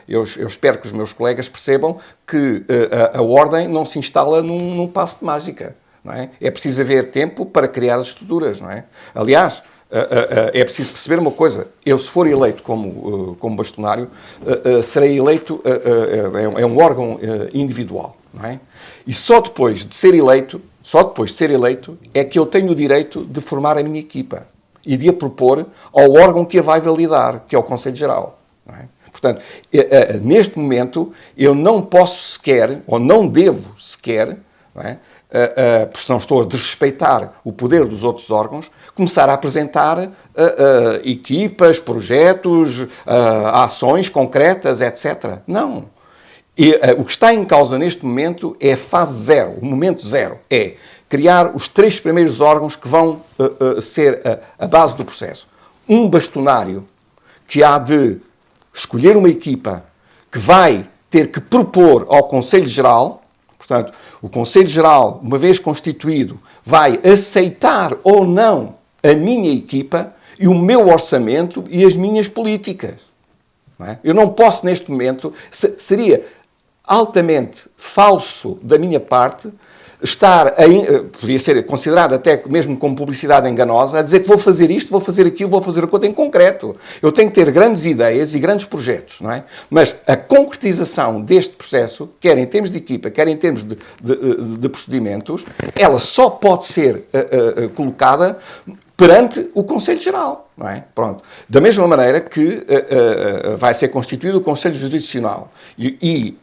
Eu espero que os meus colegas percebam que a Ordem não se instala num passo de mágica. Não é? É preciso haver tempo para criar as estruturas. Não é? Aliás, é preciso perceber uma coisa. Eu, se for eleito como bastonário, serei eleito, é um órgão individual. Não é? E só depois de ser eleito é que eu tenho o direito de formar a minha equipa e de a propor ao órgão que a vai validar, que é o Conselho Geral. Não é? Portanto, neste momento, eu não posso sequer, ou não devo sequer, não é? Porque senão estou a desrespeitar o poder dos outros órgãos, começar a apresentar equipas, projetos, ações concretas, etc. Não. O que está em causa neste momento é a fase zero, o momento zero. É criar os 3 primeiros órgãos que vão ser a base do processo. Um bastonário que há de escolher uma equipa que vai ter que propor ao Conselho Geral. Portanto, o Conselho Geral, uma vez constituído, vai aceitar ou não a minha equipa e o meu orçamento e as minhas políticas. Não é? Eu não posso, neste momento, seria altamente falso da minha parte podia ser considerado até mesmo como publicidade enganosa, a dizer que vou fazer isto, vou fazer aquilo, vou fazer aquilo em concreto. Eu tenho que ter grandes ideias e grandes projetos, não é? Mas a concretização deste processo, quer em termos de equipa, quer em termos de procedimentos, ela só pode ser colocada perante o Conselho Geral, não é? Pronto. Da mesma maneira que vai ser constituído o Conselho Jurisdicional e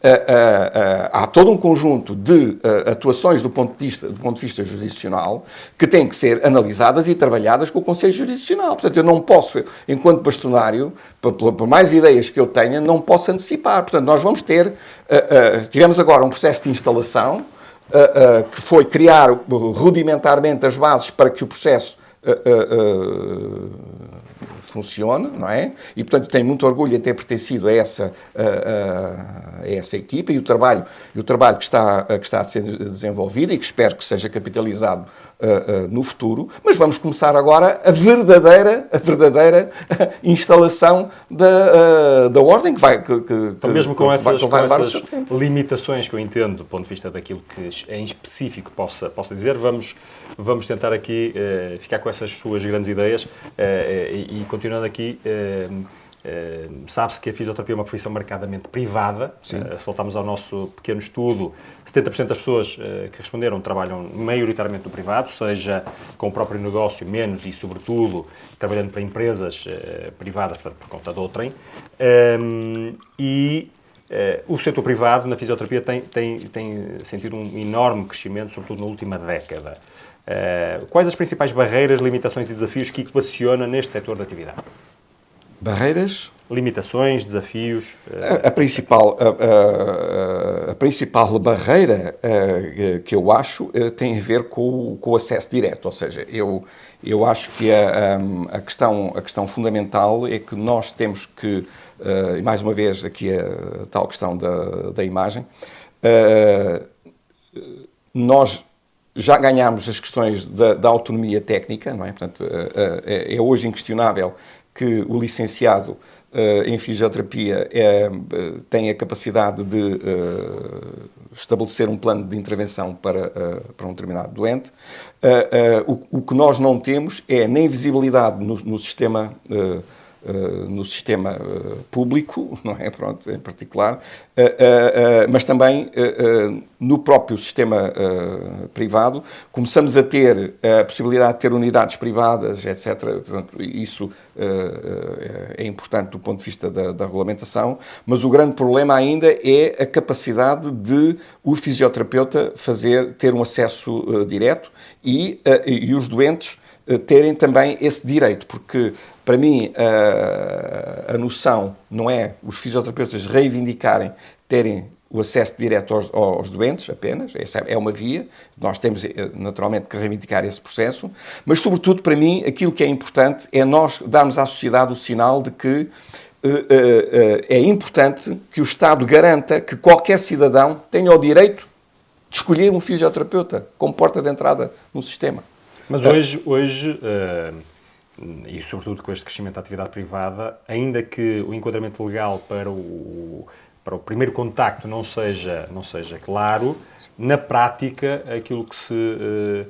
há todo um conjunto de atuações do ponto de vista jurisdicional que têm que ser analisadas e trabalhadas com o Conselho Jurisdicional. Portanto, eu não posso, enquanto bastonário, por mais ideias que eu tenha, não posso antecipar. Portanto, nós vamos tivemos agora um processo de instalação que foi criar rudimentarmente as bases para que o processo funcione, não é? E, portanto, tenho muito orgulho em ter pertencido a essa equipa e o trabalho que está a ser desenvolvido e que espero que seja capitalizado no futuro, mas vamos começar agora a verdadeira instalação da Ordem, que vai... Então, mesmo com essas limitações que eu entendo do ponto de vista daquilo que em específico possa dizer, vamos tentar aqui ficar com essas suas grandes ideias e continuando aqui, sabe-se que a fisioterapia é uma profissão marcadamente privada. Se voltarmos ao nosso pequeno estudo, 70% das pessoas que responderam trabalham maioritariamente no privado, seja com o próprio negócio, menos e, sobretudo, trabalhando para empresas privadas, portanto, por conta de outrem. O setor privado na fisioterapia tem sentido um enorme crescimento, sobretudo na última década. Quais as principais barreiras, limitações e desafios que equaciona neste setor de atividade? Barreiras? Limitações, desafios? A principal barreira que eu acho tem a ver com o acesso direto, ou seja, eu acho que a questão fundamental é que nós temos que, e mais uma vez aqui a tal questão da imagem, nós já ganhámos as questões da autonomia técnica, não é? Portanto, é hoje inquestionável que o licenciado em fisioterapia tem a capacidade de estabelecer um plano de intervenção para um determinado doente. O que nós não temos é nem visibilidade no sistema público, não é? Pronto, em particular, mas também no próprio sistema privado. Começamos a ter a possibilidade de ter unidades privadas, etc. Portanto, isso é importante do ponto de vista da regulamentação, mas o grande problema ainda é a capacidade de o fisioterapeuta ter um acesso direto e os doentes terem também esse direito, porque para mim a noção não é os fisioterapeutas reivindicarem terem o acesso direto aos doentes apenas, essa é uma via, nós temos naturalmente que reivindicar esse processo, mas sobretudo para mim aquilo que é importante é nós darmos à sociedade o sinal de que é importante que o Estado garanta que qualquer cidadão tenha o direito de escolher um fisioterapeuta como porta de entrada no sistema. Mas hoje e sobretudo com este crescimento da atividade privada, ainda que o enquadramento legal para o primeiro contacto não seja claro, na prática aquilo que se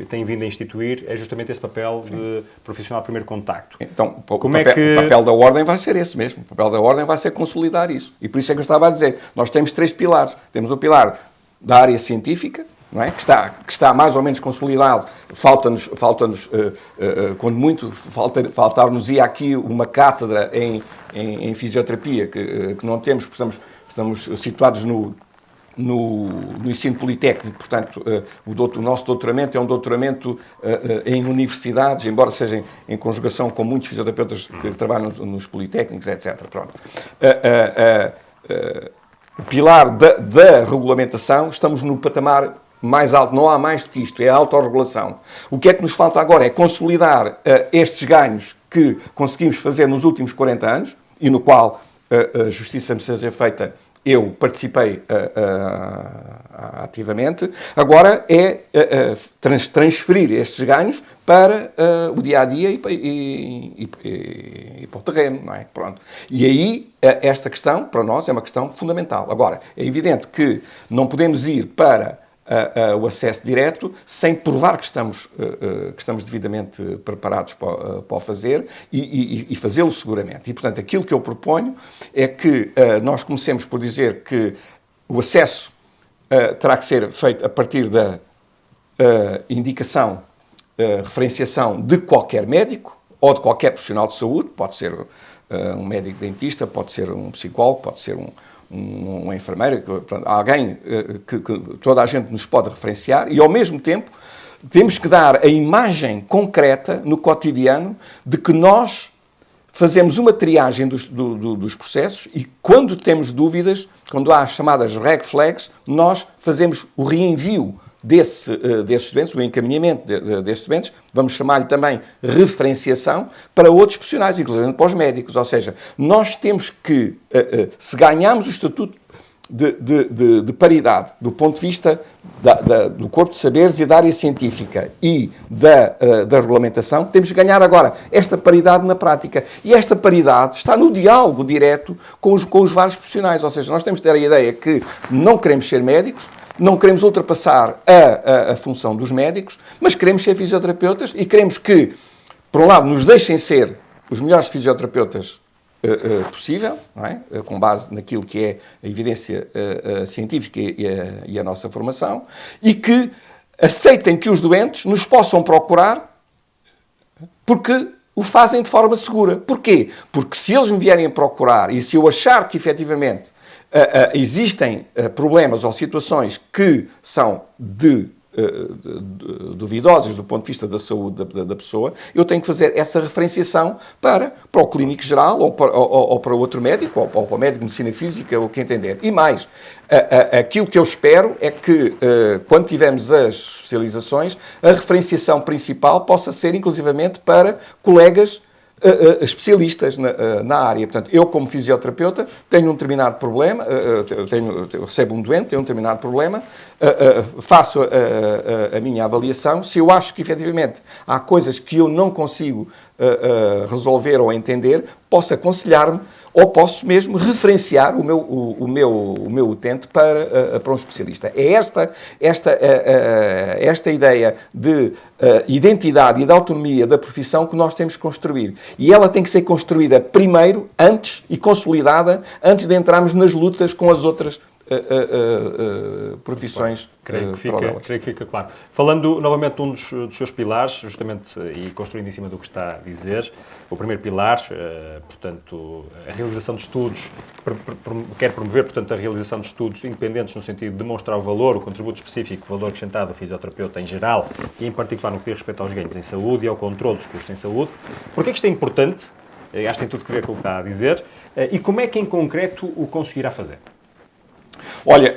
tem vindo a instituir é justamente esse papel de profissional de primeiro contacto. Então, o papel da Ordem vai ser esse mesmo. O papel da Ordem vai ser consolidar isso. E por isso é que eu estava a dizer, nós temos 3 pilares. Temos o pilar da área científica, não é? que está mais ou menos consolidado. Falta-nos quando muito, faltar-nos-ia aqui uma cátedra em fisioterapia, que não temos, porque estamos situados no ensino politécnico, portanto, o nosso doutoramento é um doutoramento em universidades, embora seja em conjugação com muitos fisioterapeutas que trabalham nos politécnicos, etc. Pronto. O pilar da regulamentação, estamos no patamar mais alto, não há mais do que isto, é a autorregulação. O que é que nos falta agora é consolidar estes ganhos que conseguimos fazer nos últimos 40 anos, e no qual a justiça me seja feita, eu participei ativamente. Agora é transferir estes ganhos para o dia-a-dia e para o terreno, não é? Pronto. E aí, esta questão, para nós, é uma questão fundamental. Agora, é evidente que não podemos ir para o acesso direto sem provar que estamos devidamente preparados para o fazer e fazê-lo seguramente. E, portanto, aquilo que eu proponho é que nós comecemos por dizer que o acesso terá que ser feito a partir da indicação, referenciação de qualquer médico ou de qualquer profissional de saúde, pode ser um médico dentista, pode ser um psicólogo, pode ser uma enfermeira, alguém que toda a gente nos pode referenciar, e ao mesmo tempo temos que dar a imagem concreta no cotidiano de que nós fazemos uma triagem dos processos e quando temos dúvidas, quando há as chamadas red flags, nós fazemos o reenvio desses doentes, o encaminhamento desses doentes, vamos chamar-lhe também referenciação, para outros profissionais, inclusive para os médicos. Ou seja, nós temos que, se ganharmos o estatuto de paridade do ponto de vista do corpo de saberes e da área científica e da regulamentação, temos que ganhar agora esta paridade na prática. E esta paridade está no diálogo direto com os vários profissionais. Ou seja, nós temos que ter a ideia que não queremos ser médicos, não queremos ultrapassar a função dos médicos, mas queremos ser fisioterapeutas e queremos que, por um lado, nos deixem ser os melhores fisioterapeutas possível, não é? Com base naquilo que é a evidência científica e a nossa formação, e que aceitem que os doentes nos possam procurar porque o fazem de forma segura. Porquê? Porque se eles me vierem a procurar e se eu achar que, efetivamente, existem problemas ou situações que são duvidosas do ponto de vista da saúde da pessoa, eu tenho que fazer essa referenciação para o clínico geral ou para outro médico, ou para o médico de medicina física, ou quem entender. E mais, aquilo que eu espero é que, quando tivermos as especializações, a referenciação principal possa ser, inclusivamente, para colegas especialistas na área. Portanto, eu como fisioterapeuta tenho um determinado problema, eu recebo um doente, tenho um determinado problema, faço a minha avaliação. Se eu acho que efetivamente há coisas que eu não consigo resolver ou entender, posso aconselhar-me ou posso mesmo referenciar o meu utente para um especialista. É esta ideia de identidade e de autonomia da profissão que nós temos que construir. E ela tem que ser construída primeiro, antes, e consolidada, antes de entrarmos nas lutas com as outras profissões. Creio que fica claro. Falando novamente de um dos seus pilares, justamente, e construindo em cima do que está a dizer, o primeiro pilar, portanto, a realização de estudos, quer promover, portanto, a realização de estudos independentes no sentido de demonstrar o valor, o contributo específico, o valor acrescentado do fisioterapeuta em geral e, em particular, no que diz respeito aos ganhos em saúde e ao controle dos custos em saúde. Porquê é que isto é importante? Acho que tem tudo a ver com o que está a dizer. E como é que, em concreto, o conseguirá fazer? Olha,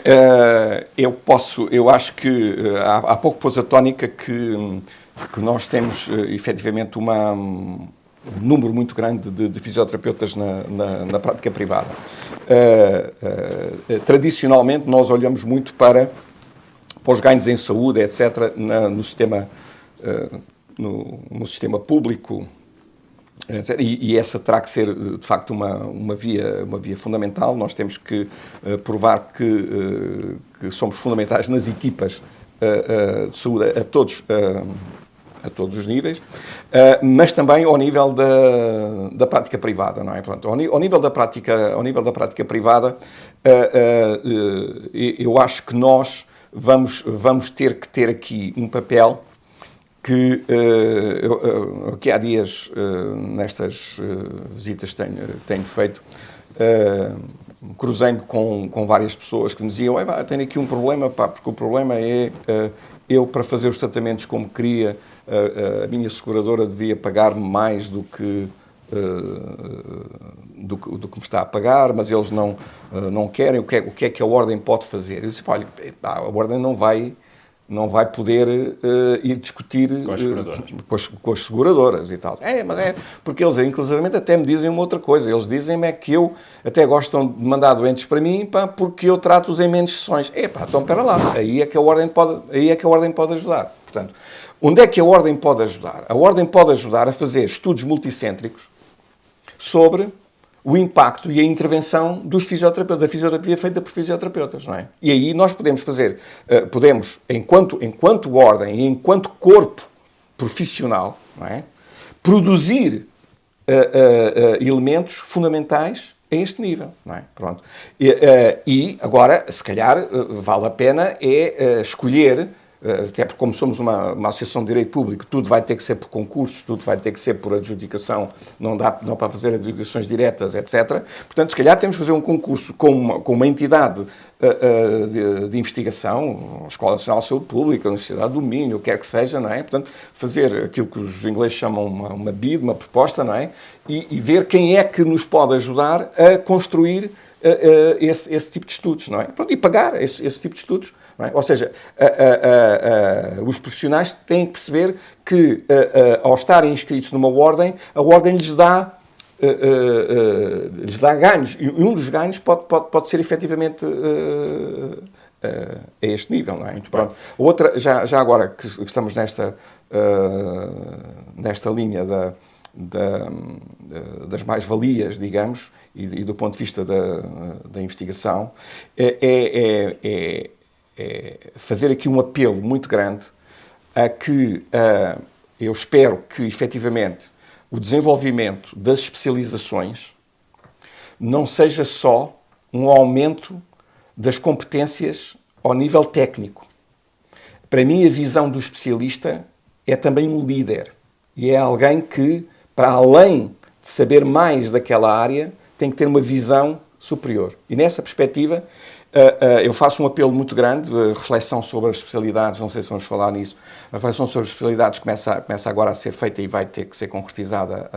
eu acho que há pouco pôs a tónica que nós temos efetivamente número muito grande de fisioterapeutas na prática privada. Tradicionalmente, nós olhamos muito para os ganhos em saúde, etc., no sistema público, etc., e essa terá que ser, de facto, uma via fundamental. Nós temos que provar que somos fundamentais nas equipas de saúde a todos os níveis, mas também ao nível da prática privada, não é? Pronto, ao nível da prática privada, eu acho que nós vamos ter que ter aqui um papel que há dias, nestas visitas que tenho feito, cruzei-me com várias pessoas que me diziam: tenho aqui um problema, porque o problema é eu, para fazer os tratamentos como queria, a minha seguradora devia pagar-me mais do que me está a pagar, mas eles não querem. O que é que a Ordem pode fazer? Eu disse: olha, a Ordem não vai poder ir discutir com as seguradoras e tal. Mas porque eles, inclusivamente, até me dizem uma outra coisa. Eles dizem-me que eu até gostam de mandar doentes para mim, porque eu trato-os em menos sessões. Então espera lá, aí é que a Ordem pode ajudar. Portanto, onde é que a Ordem pode ajudar? A Ordem pode ajudar a fazer estudos multicêntricos sobre o impacto e a intervenção dos fisioterapeutas, da fisioterapia feita por fisioterapeutas, não é? E aí nós podemos fazer, enquanto ordem e enquanto corpo profissional, não é? Produzir elementos fundamentais a este nível, não é? Pronto. E agora, se calhar, vale a pena escolher, até porque como somos uma associação de direito público, tudo vai ter que ser por concurso, tudo vai ter que ser por adjudicação, não para fazer adjudicações diretas, etc. Portanto, se calhar temos que fazer um concurso com uma entidade de investigação, a Escola Nacional de Saúde Pública, a Universidade do Minho, o que quer que seja, não é? Portanto, fazer aquilo que os ingleses chamam uma bid, uma proposta, não é? E ver quem é que nos pode ajudar a construir esse tipo de estudos, não é? Pronto, e pagar esse tipo de estudos. Não é? Ou seja, os profissionais têm que perceber que, ao estarem inscritos numa ordem, a ordem lhes dá ganhos. E um dos ganhos pode ser efetivamente a este nível. Não é? Muito pronto. Outra, já agora que estamos nesta linha das mais-valias, digamos, e do ponto de vista da investigação, é fazer aqui um apelo muito grande a que eu espero que, efetivamente, o desenvolvimento das especializações não seja só um aumento das competências ao nível técnico. Para mim, a visão do especialista é também um líder. E é alguém que, para além de saber mais daquela área, tem que ter uma visão superior. E nessa perspectiva, eu faço um apelo muito grande, a reflexão sobre as especialidades, não sei se vamos falar nisso, a reflexão sobre as especialidades começa agora a ser feita e vai ter que ser concretizada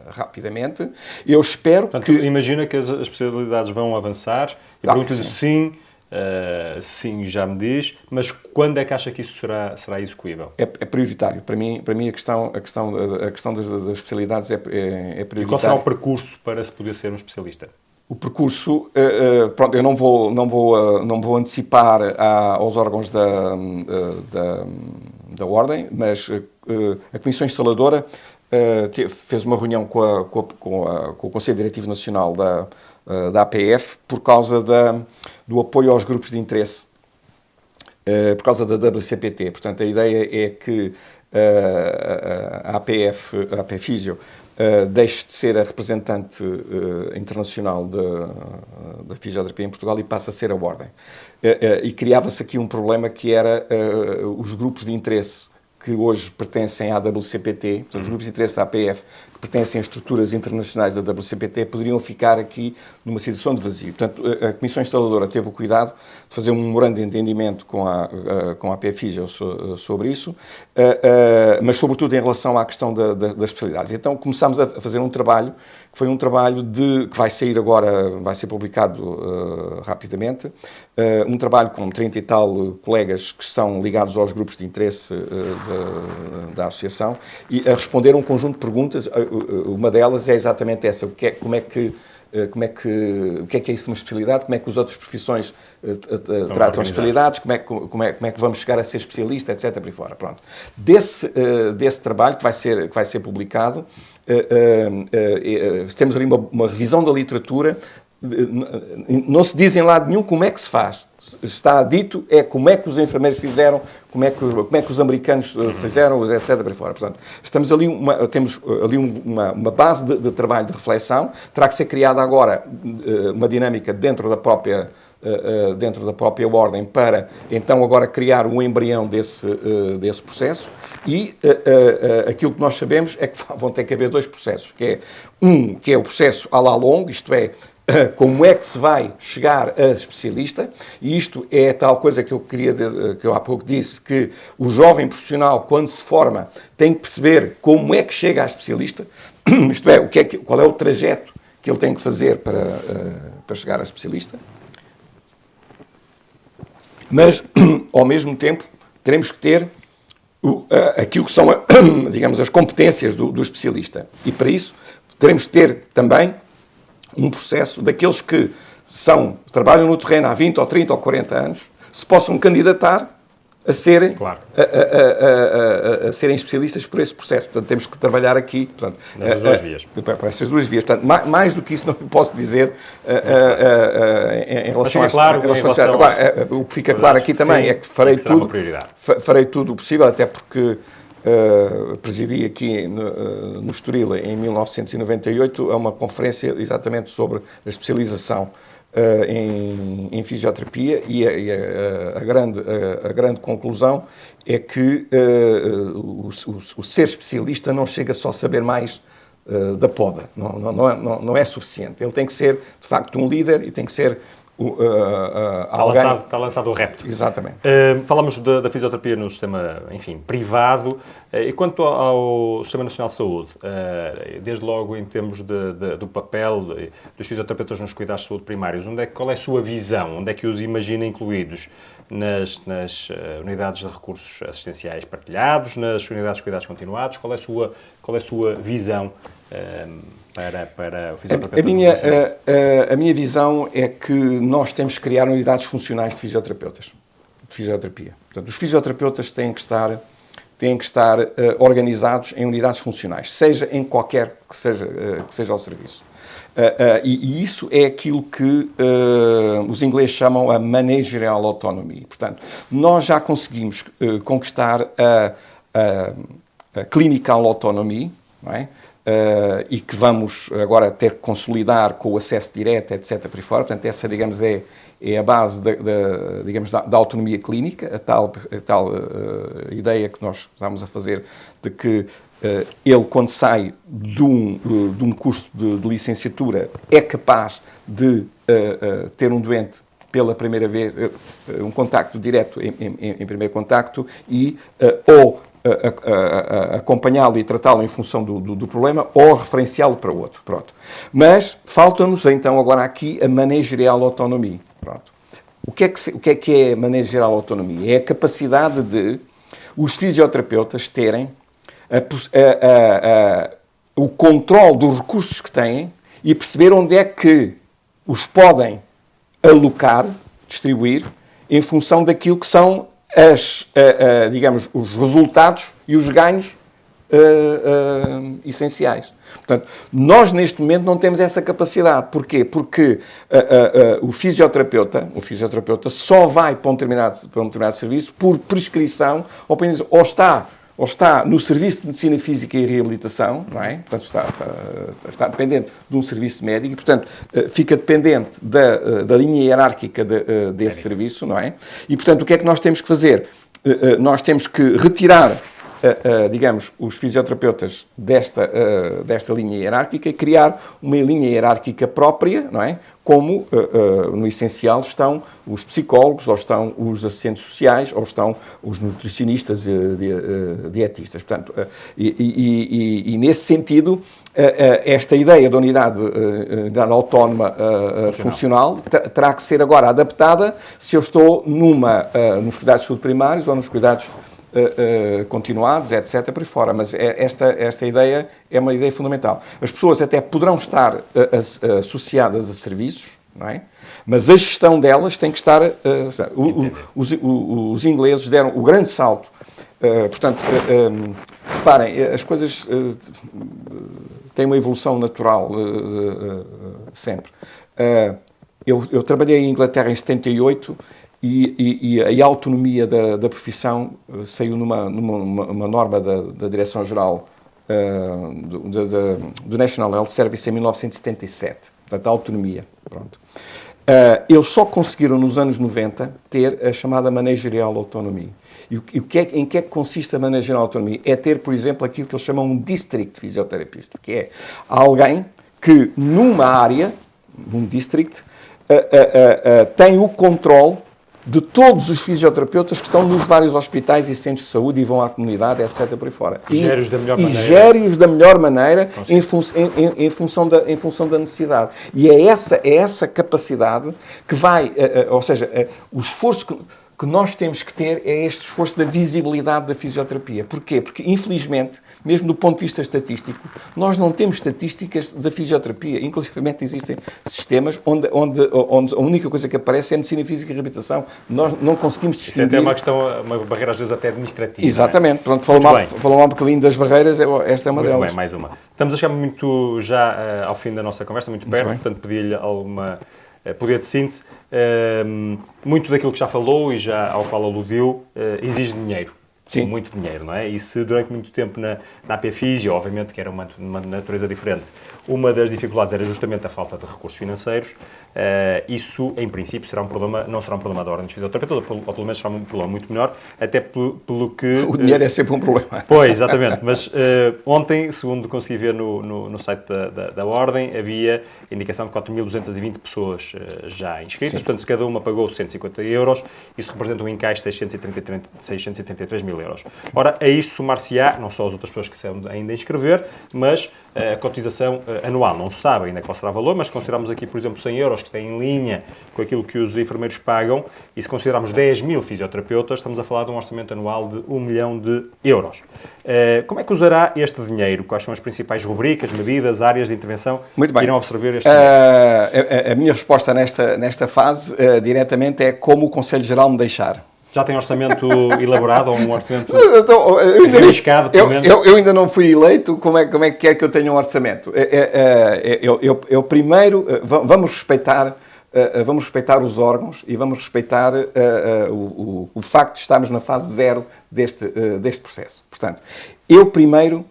rapidamente. Eu espero que... Imagina que as especialidades vão avançar e pergunto-lhe sim, já me diz, mas quando é que acha que isso será execuível? É prioritário. Para mim a questão das especialidades é prioritária. E qual será o percurso para se poder ser um especialista? O percurso, pronto, eu não vou antecipar aos órgãos da Ordem, mas a Comissão Instaladora fez uma reunião com o Conselho Diretivo Nacional da APF por causa do apoio aos grupos de interesse, por causa da WCPT. Portanto, a ideia é que a APF Físio deixe de ser a representante internacional da fisioterapia em Portugal e passe a ser a Ordem. E criava-se aqui um problema que era os grupos de interesse que hoje pertencem à WCPT, portanto, os grupos de interesse da APF, que pertencem a estruturas internacionais da WCPT, poderiam ficar aqui numa situação de vazio. Portanto, a Comissão Instaladora teve o cuidado de fazer um memorando de entendimento com a APF Físio sobre isso, mas sobretudo em relação à questão das especialidades. Então começámos a fazer um trabalho, que foi um trabalho que vai sair agora, vai ser publicado rapidamente, um trabalho com 30 e tal colegas que estão ligados aos grupos de interesse da associação, e a responder a um conjunto de perguntas. Uma delas é exatamente essa: o que é isso de uma especialidade, como é que as outras profissões tratam as especialidades, como é que vamos chegar a ser especialista, etc. por aí fora. Pronto. Desse trabalho que vai ser publicado, temos ali uma revisão da literatura. Não se diz em lado nenhum como é que se faz. Está dito como é que os enfermeiros fizeram, como é que os americanos fizeram, etc. por aí fora. Portanto, temos ali uma base de trabalho, de reflexão. Terá que ser criada agora uma dinâmica dentro da própria ordem para, então, agora criar um embrião desse processo. E aquilo que nós sabemos é que vão ter que haver dois processos, que é o processo à la longue, isto é, como é que se vai chegar a especialista, e isto é a tal coisa que eu há pouco disse, que o jovem profissional, quando se forma, tem que perceber como é que chega a especialista, isto é, qual é o trajeto que ele tem que fazer para chegar a especialista. Mas, ao mesmo tempo, teremos que ter aquilo que são, digamos, as competências do especialista. E, para isso, teremos que ter também um processo daqueles que trabalham no terreno há 20 ou 30 ou 40 anos, se possam candidatar a serem, claro, a serem especialistas por esse processo. Portanto, temos que trabalhar aqui, portanto, nessas duas vias. Para essas duas vias. Portanto, mais do que isso não posso dizer em relação a... Claro, o que fica claro aqui também, sim, é que farei tudo o possível, até porque presidi aqui no Estoril em 1998 a uma conferência exatamente sobre a especialização em fisioterapia, e a grande conclusão é que o ser especialista não chega só a saber mais da poda, não é suficiente. Ele tem que ser, de facto, um líder e tem que ser Está lançado o repto. Exatamente. Falamos da fisioterapia no sistema, enfim, privado. E quanto ao Sistema Nacional de Saúde, desde logo em termos do papel dos fisioterapeutas nos cuidados de saúde primários, qual é a sua visão? Onde é que os imagina incluídos? Nas unidades de recursos assistenciais partilhados, nas unidades de cuidados continuados? Qual é a sua visão para o fisioterapeuta? A minha visão é que nós temos que criar unidades funcionais de fisioterapia. Portanto, os fisioterapeutas têm que estar organizados em unidades funcionais, seja em qualquer que seja o serviço. E isso é aquilo que os ingleses chamam a managerial autonomy. Portanto, nós já conseguimos conquistar a clinical autonomy, não é? E que vamos agora ter que consolidar com o acesso direto, etc. por aí fora. Portanto, essa, digamos, é a base da autonomia clínica, a tal ideia que nós estamos a fazer de que ele, quando sai de um curso de licenciatura, é capaz de ter um doente pela primeira vez, um contacto direto em primeiro contacto, e ou acompanhá-lo e tratá-lo em função do problema, ou referenciá-lo para o outro. Pronto. Mas falta-nos então agora aqui a managerial autonomia. Pronto. O que é a managerial autonomia? É a capacidade de os fisioterapeutas terem o controle dos recursos que têm e perceber onde é que os podem alocar, distribuir, em função daquilo que são digamos, os resultados e os ganhos essenciais. Portanto, nós neste momento não temos essa capacidade. Porquê? Porque o fisioterapeuta só vai para um determinado serviço por prescrição, ou está no Serviço de Medicina Física e Reabilitação, não é? Portanto, está dependente de um serviço médico e, portanto, fica dependente da linha hierárquica desse serviço, não é? E, portanto, o que é que nós temos que fazer? Nós temos que retirar, digamos, os fisioterapeutas desta linha hierárquica e criar uma linha hierárquica própria, não é? Como, no essencial, estão os psicólogos, ou estão os assistentes sociais, ou estão os nutricionistas e dietistas. Portanto, e nesse sentido, esta ideia da unidade autónoma funcional terá que ser agora adaptada se eu estou nos cuidados de saúde primários ou nos cuidados continuados, etc., por aí fora. Mas esta ideia é uma ideia fundamental. As pessoas até poderão estar associadas a serviços, não é? Mas a gestão delas tem que estar... os ingleses deram o grande salto. Portanto, reparem, as coisas têm uma evolução natural sempre. Eu trabalhei em Inglaterra em 78 e a autonomia da profissão saiu numa norma da Direção-Geral do National Health Service em 1977. Portanto, a autonomia. Pronto. Eles só conseguiram, nos anos 90, ter a chamada managerial autonomia. E em que é que consiste a managerial autonomia? É ter, por exemplo, aquilo que eles chamam um district physiotherapist, que é alguém que, numa área, num district, tem o controle de todos os fisioterapeutas que estão nos vários hospitais e centros de saúde e vão à comunidade, etc. por aí fora. E gere-os da melhor maneira. E gere-os da melhor maneira em função da necessidade. E é essa capacidade que vai, ou seja, o esforço que nós temos que ter é este esforço da visibilidade da fisioterapia. Porquê? Porque, infelizmente, mesmo do ponto de vista estatístico, nós não temos estatísticas da fisioterapia. Inclusive, existem sistemas onde a única coisa que aparece é a medicina física e reabilitação. Nós não conseguimos distinguir... Isso é até uma questão, uma barreira às vezes até administrativa. Exatamente. Pronto, falou mal um bocadinho das barreiras, esta é uma delas. Muito bem, mais uma. Estamos a chegar muito já ao fim da nossa conversa, muito perto, portanto, pedi-lhe alguma... poder de síntese, muito daquilo que já falou e já ao qual aludiu, exige dinheiro. Sim. Muito dinheiro, não é? E se durante muito tempo na AP Fisio, obviamente que era uma natureza diferente, uma das dificuldades era justamente a falta de recursos financeiros, isso, em princípio, será um problema, não será um problema da ordem dos fisioterapeutas, ou pelo menos será um problema muito menor, até pelo que... O dinheiro é sempre um problema. Pois, exatamente. Mas ontem, segundo consegui ver no site da ordem, havia indicação de 4.220 pessoas já inscritas, portanto, se cada uma pagou 150 euros, isso representa um encaixe de 673 mil euros. Ora, a isto somar-se-á, não só as outras pessoas que se ainda inscrever, mas a cotização anual. Não se sabe ainda qual será o valor, mas se considerarmos aqui, por exemplo, 100 euros, que está em linha com aquilo que os enfermeiros pagam, e se considerarmos 10 mil fisioterapeutas, estamos a falar de um orçamento anual de 1 milhão de euros. Como é que usará este dinheiro? Quais são as principais rubricas, medidas, áreas de intervenção que irão absorver este dinheiro? A minha resposta nesta fase, diretamente, é como o Conselho Geral me deixar. Já tem orçamento elaborado ou um orçamento arriscado, pelo menos? Eu ainda não fui eleito, como é que quer que eu tenha um orçamento? Eu primeiro, vamos respeitar os órgãos e vamos respeitar o facto de estarmos na fase zero deste processo. Portanto, eu primeiro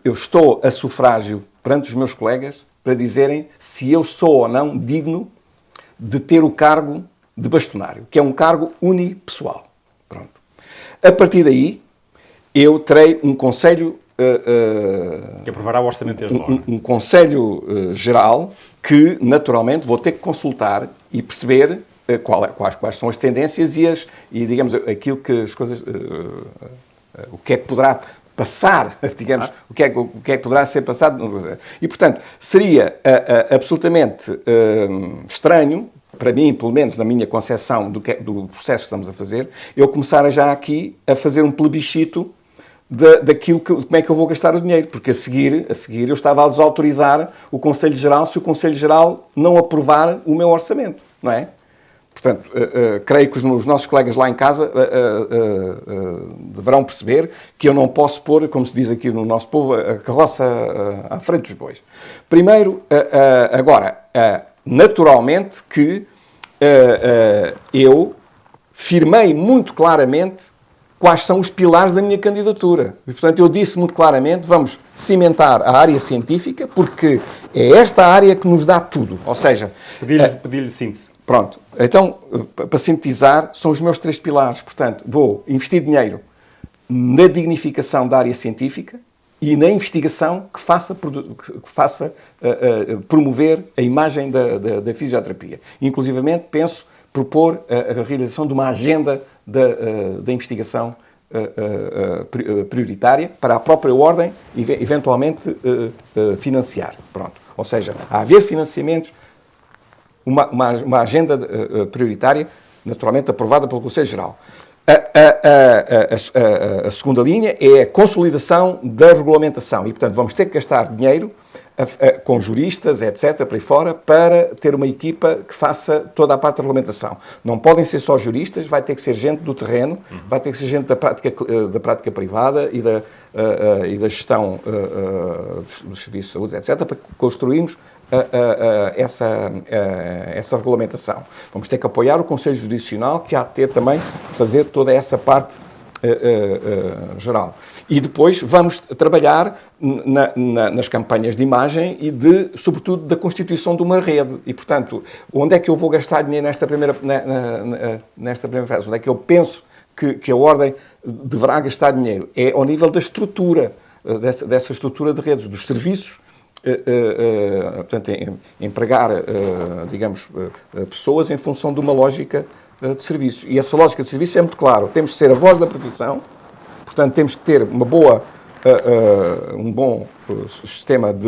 estou a sufrágio perante os meus colegas para dizerem se eu sou ou não digno de ter o cargo de bastonário, que é um cargo unipessoal. Pronto. A partir daí, eu terei um conselho... que aprovará o orçamento desde logo. Um conselho geral que, naturalmente, vou ter que consultar e perceber quais são as tendências e digamos, aquilo que as coisas... o que é que poderá passar, digamos, o que é que poderá ser passado. E, portanto, seria absolutamente estranho, para mim, pelo menos na minha concepção do processo que estamos a fazer, eu começar já aqui a fazer um plebiscito daquilo como é que eu vou gastar o dinheiro, porque a seguir eu estava a desautorizar o Conselho Geral se o Conselho Geral não aprovar o meu orçamento, não é? Portanto, creio que os nossos colegas lá em casa deverão perceber que eu não posso pôr, como se diz aqui no nosso povo, a carroça à frente dos bois. Primeiro, agora, naturalmente que eu firmei muito claramente quais são os pilares da minha candidatura. E, portanto, eu disse muito claramente, vamos cimentar a área científica, porque é esta área que nos dá tudo. Ou seja... Pedi-lhe síntese. Pronto. Então, para sintetizar, são os meus 3 pilares. Portanto, vou investir dinheiro na dignificação da área científica e na investigação que faça promover a imagem da fisioterapia. Inclusivamente, penso propor a realização de uma agenda da investigação prioritária para a própria ordem, eventualmente financiar. Pronto. Ou seja, a haver financiamentos, uma agenda prioritária, naturalmente aprovada pelo Conselho Geral. A segunda linha é a consolidação da regulamentação e, portanto, vamos ter que gastar dinheiro com juristas, etc., para aí fora, para ter uma equipa que faça toda a parte da regulamentação. Não podem ser só juristas, vai ter que ser gente do terreno, vai ter que ser gente da prática privada e da gestão dos serviços de saúde, etc., para construirmos essa regulamentação. Vamos ter que apoiar o Conselho Jurisdicional, que há de ter também fazer toda essa parte geral. E depois vamos trabalhar nas campanhas de imagem e, sobretudo, da constituição de uma rede. E, portanto, onde é que eu vou gastar dinheiro nesta primeira fase? Onde é que eu penso que a Ordem deverá gastar dinheiro? É ao nível da estrutura, dessa estrutura de redes, dos serviços, portanto, empregar, digamos, pessoas em função de uma lógica de serviços. E essa lógica de serviço é muito claro. Temos que ser a voz da profissão, portanto, temos que ter um bom sistema de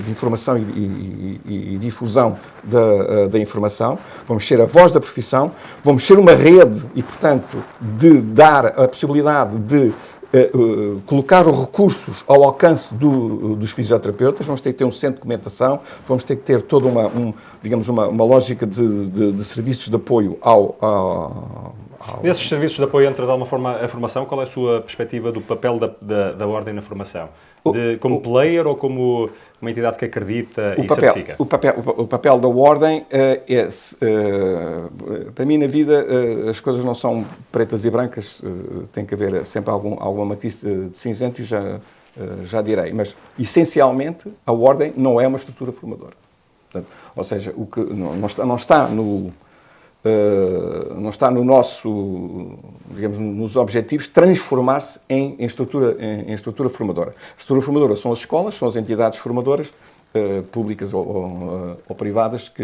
informação e difusão da informação. Vamos ser a voz da profissão, vamos ser uma rede e, portanto, de dar a possibilidade de colocar os recursos ao alcance dos fisioterapeutas. Vamos ter que ter um centro de documentação, vamos ter que ter toda uma lógica de serviços de apoio Nesses serviços de apoio entra de alguma forma a formação. Qual é a sua perspectiva do papel da Ordem na formação? Como player ou como uma entidade que acredita e certifica? O papel da Ordem para mim, na vida, as coisas não são pretas e brancas, tem que haver sempre alguma matiz de cinzento, e já direi. Mas, essencialmente, a Ordem não é uma estrutura formadora. Portanto, ou seja, o que não está no nosso, digamos, nos objetivos, transformar-se em estrutura formadora. A estrutura formadora são as escolas, são as entidades formadoras, públicas ou privadas que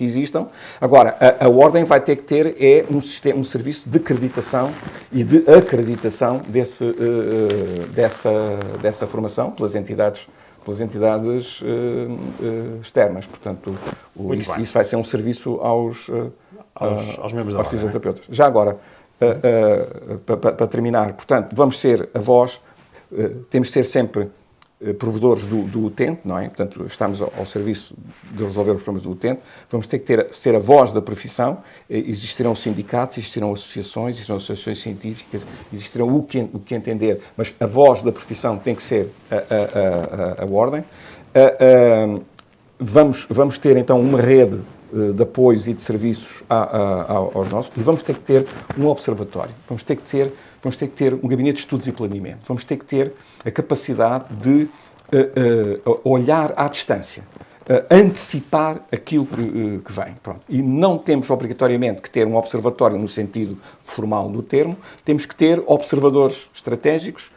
existam. Agora, a Ordem vai ter que ter um serviço de acreditação e de acreditação dessa formaformação pelas entidades externas. Portanto, isso vai ser um serviço aos membros da fisioterapeutas. Já agora, para terminar, portanto, vamos ser a voz, temos de ser sempre provedores do utente, não é? Portanto, estamos ao serviço de resolver os problemas do utente. Vamos ter que ser a voz da profissão. Existirão sindicatos, existirão associações científicas, existirão o que entender, mas a voz da profissão tem que ser a Ordem. Vamos ter, então, uma rede de apoios e de serviços aos nossos, e vamos ter que ter um observatório. Vamos ter que ter um gabinete de estudos e planeamento. Vamos ter que ter a capacidade de olhar à distância, antecipar aquilo que vem. Pronto. E não temos obrigatoriamente que ter um observatório no sentido formal do termo, temos que ter observadores estratégicos,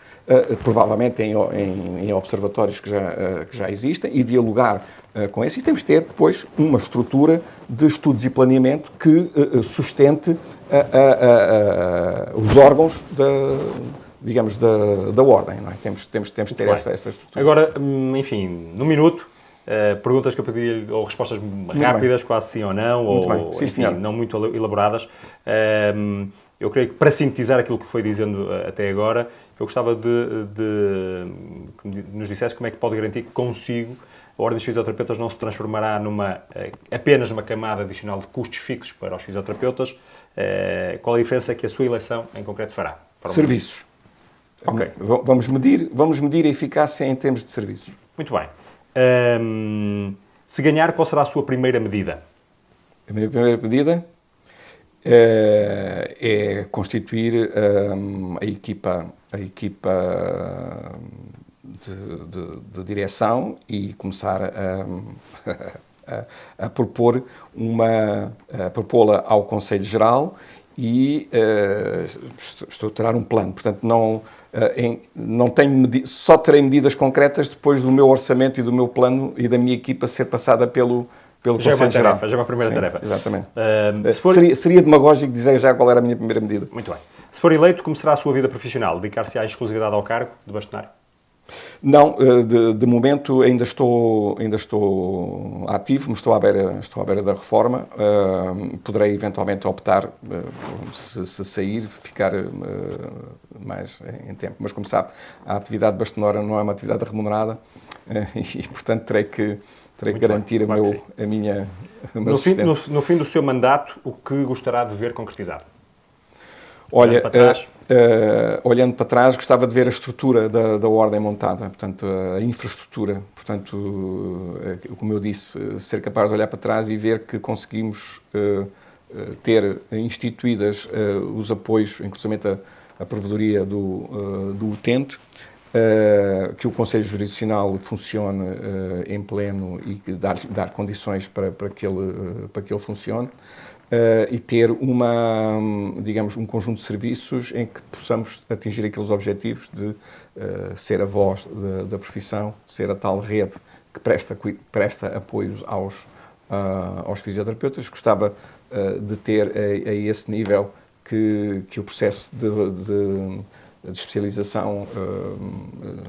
provavelmente em observatórios que já existem, e dialogar com esses. E temos que ter, depois, uma estrutura de estudos e planeamento que sustente os órgãos da Ordem. Não é? Temos que ter essa estrutura. Agora, enfim, num minuto, perguntas que eu pedi, ou respostas rápidas, quase sim ou não, ou sim, enfim, não muito elaboradas. Eu creio que, para sintetizar aquilo que foi dizendo até agora, eu gostava de nos dissesse como é que pode garantir que consigo a Ordem dos Fisioterapeutas não se transformará apenas numa camada adicional de custos fixos para os fisioterapeutas. Qual a diferença que a sua eleição, em concreto, fará? Serviços. Ok. Vamos medir a eficácia em termos de serviços. Muito bem. Se ganhar, qual será a sua primeira medida? A minha primeira medida é constituir a equipa de direção e começar a propô-la ao Conselho Geral e estruturar um plano. Portanto, só terei medidas concretas depois do meu orçamento e do meu plano e da minha equipa ser passada pelo Conselho Geral. Já é uma primeira tarefa. Exatamente. Seria demagógico dizer já qual era a minha primeira medida. Muito bem. Se for eleito, como será a sua vida profissional? Dedicar-se à exclusividade ao cargo de bastonário? Não, de momento ainda estou ativo, mas estou à beira da reforma. Poderei eventualmente optar, se sair, ficar mais em tempo. Mas, como sabe, a atividade bastonora não é uma atividade remunerada e, portanto, terei que garantir claro o meu no fim do seu mandato, o que gostará de ver concretizado? Olha, olhando para trás, gostava de ver a estrutura da Ordem montada, portanto, a infraestrutura. Portanto, como eu disse, ser capaz de olhar para trás e ver que conseguimos ter instituídas os apoios, inclusive a provedoria do utente, que o Conselho Jurisdicional funcione em pleno e dar condições para que ele funcione. E ter digamos, um conjunto de serviços em que possamos atingir aqueles objetivos de ser a voz da profissão, ser a tal rede que presta apoios aos fisioterapeutas. Gostava de ter a esse nível que o processo de especialização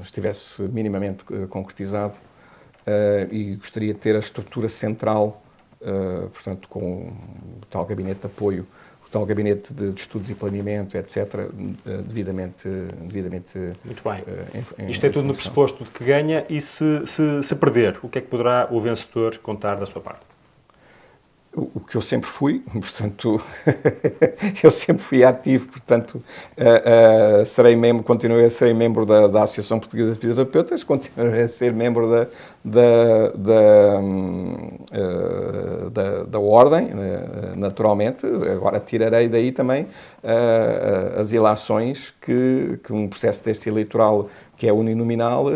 estivesse minimamente concretizado e gostaria de ter a estrutura central, portanto, com o tal gabinete de apoio, o tal gabinete de estudos e planeamento, etc., devidamente muito bem. Isto é tudo no pressuposto de que ganha, e se perder, o que é que poderá o vencedor contar da sua parte? O que eu sempre fui, portanto, eu sempre fui ativo, portanto, continuei a ser membro da Associação Portuguesa de Fisioterapeutas, continuarei a ser membro da Ordem, naturalmente. Agora tirarei daí também as ilações que um processo deste eleitoral, que é uninominal,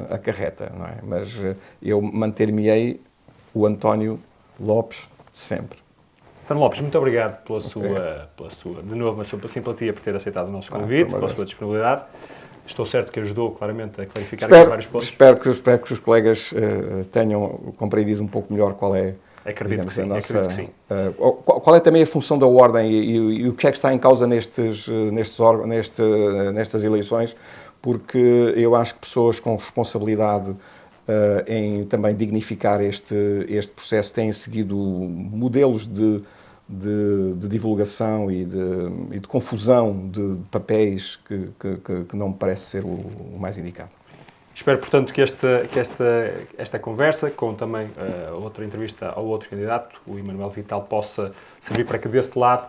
acarreta, não é? Mas eu manter-me-ei o António Lopes de sempre. António Lopes, muito obrigado pela sua simpatia por ter aceitado o nosso convite, pela sua disponibilidade. Estou certo que ajudou claramente a clarificar aqui vários pontos. Espero que os colegas tenham compreendido um pouco melhor qual é, acredito que sim. Qual é também a função da Ordem e o que é que está em causa nestas eleições, porque eu acho que pessoas com responsabilidade em também dignificar este processo têm seguido modelos de divulgação e de confusão de papéis que não me parece ser o mais indicado. Espero, portanto, que esta conversa, com também outra entrevista ao outro candidato, o Emanuel Vital, possa servir para que desse lado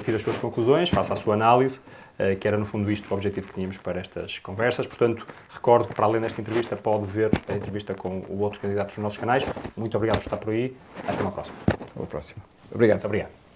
tire as suas conclusões, faça a sua análise, que era no fundo isto o objetivo que tínhamos para estas conversas. Portanto, recordo que para além desta entrevista pode ver a entrevista com o outro candidato dos nossos canais. Muito obrigado por estar por aí. Até uma próxima. Até uma próxima. Obrigado. Muito obrigado.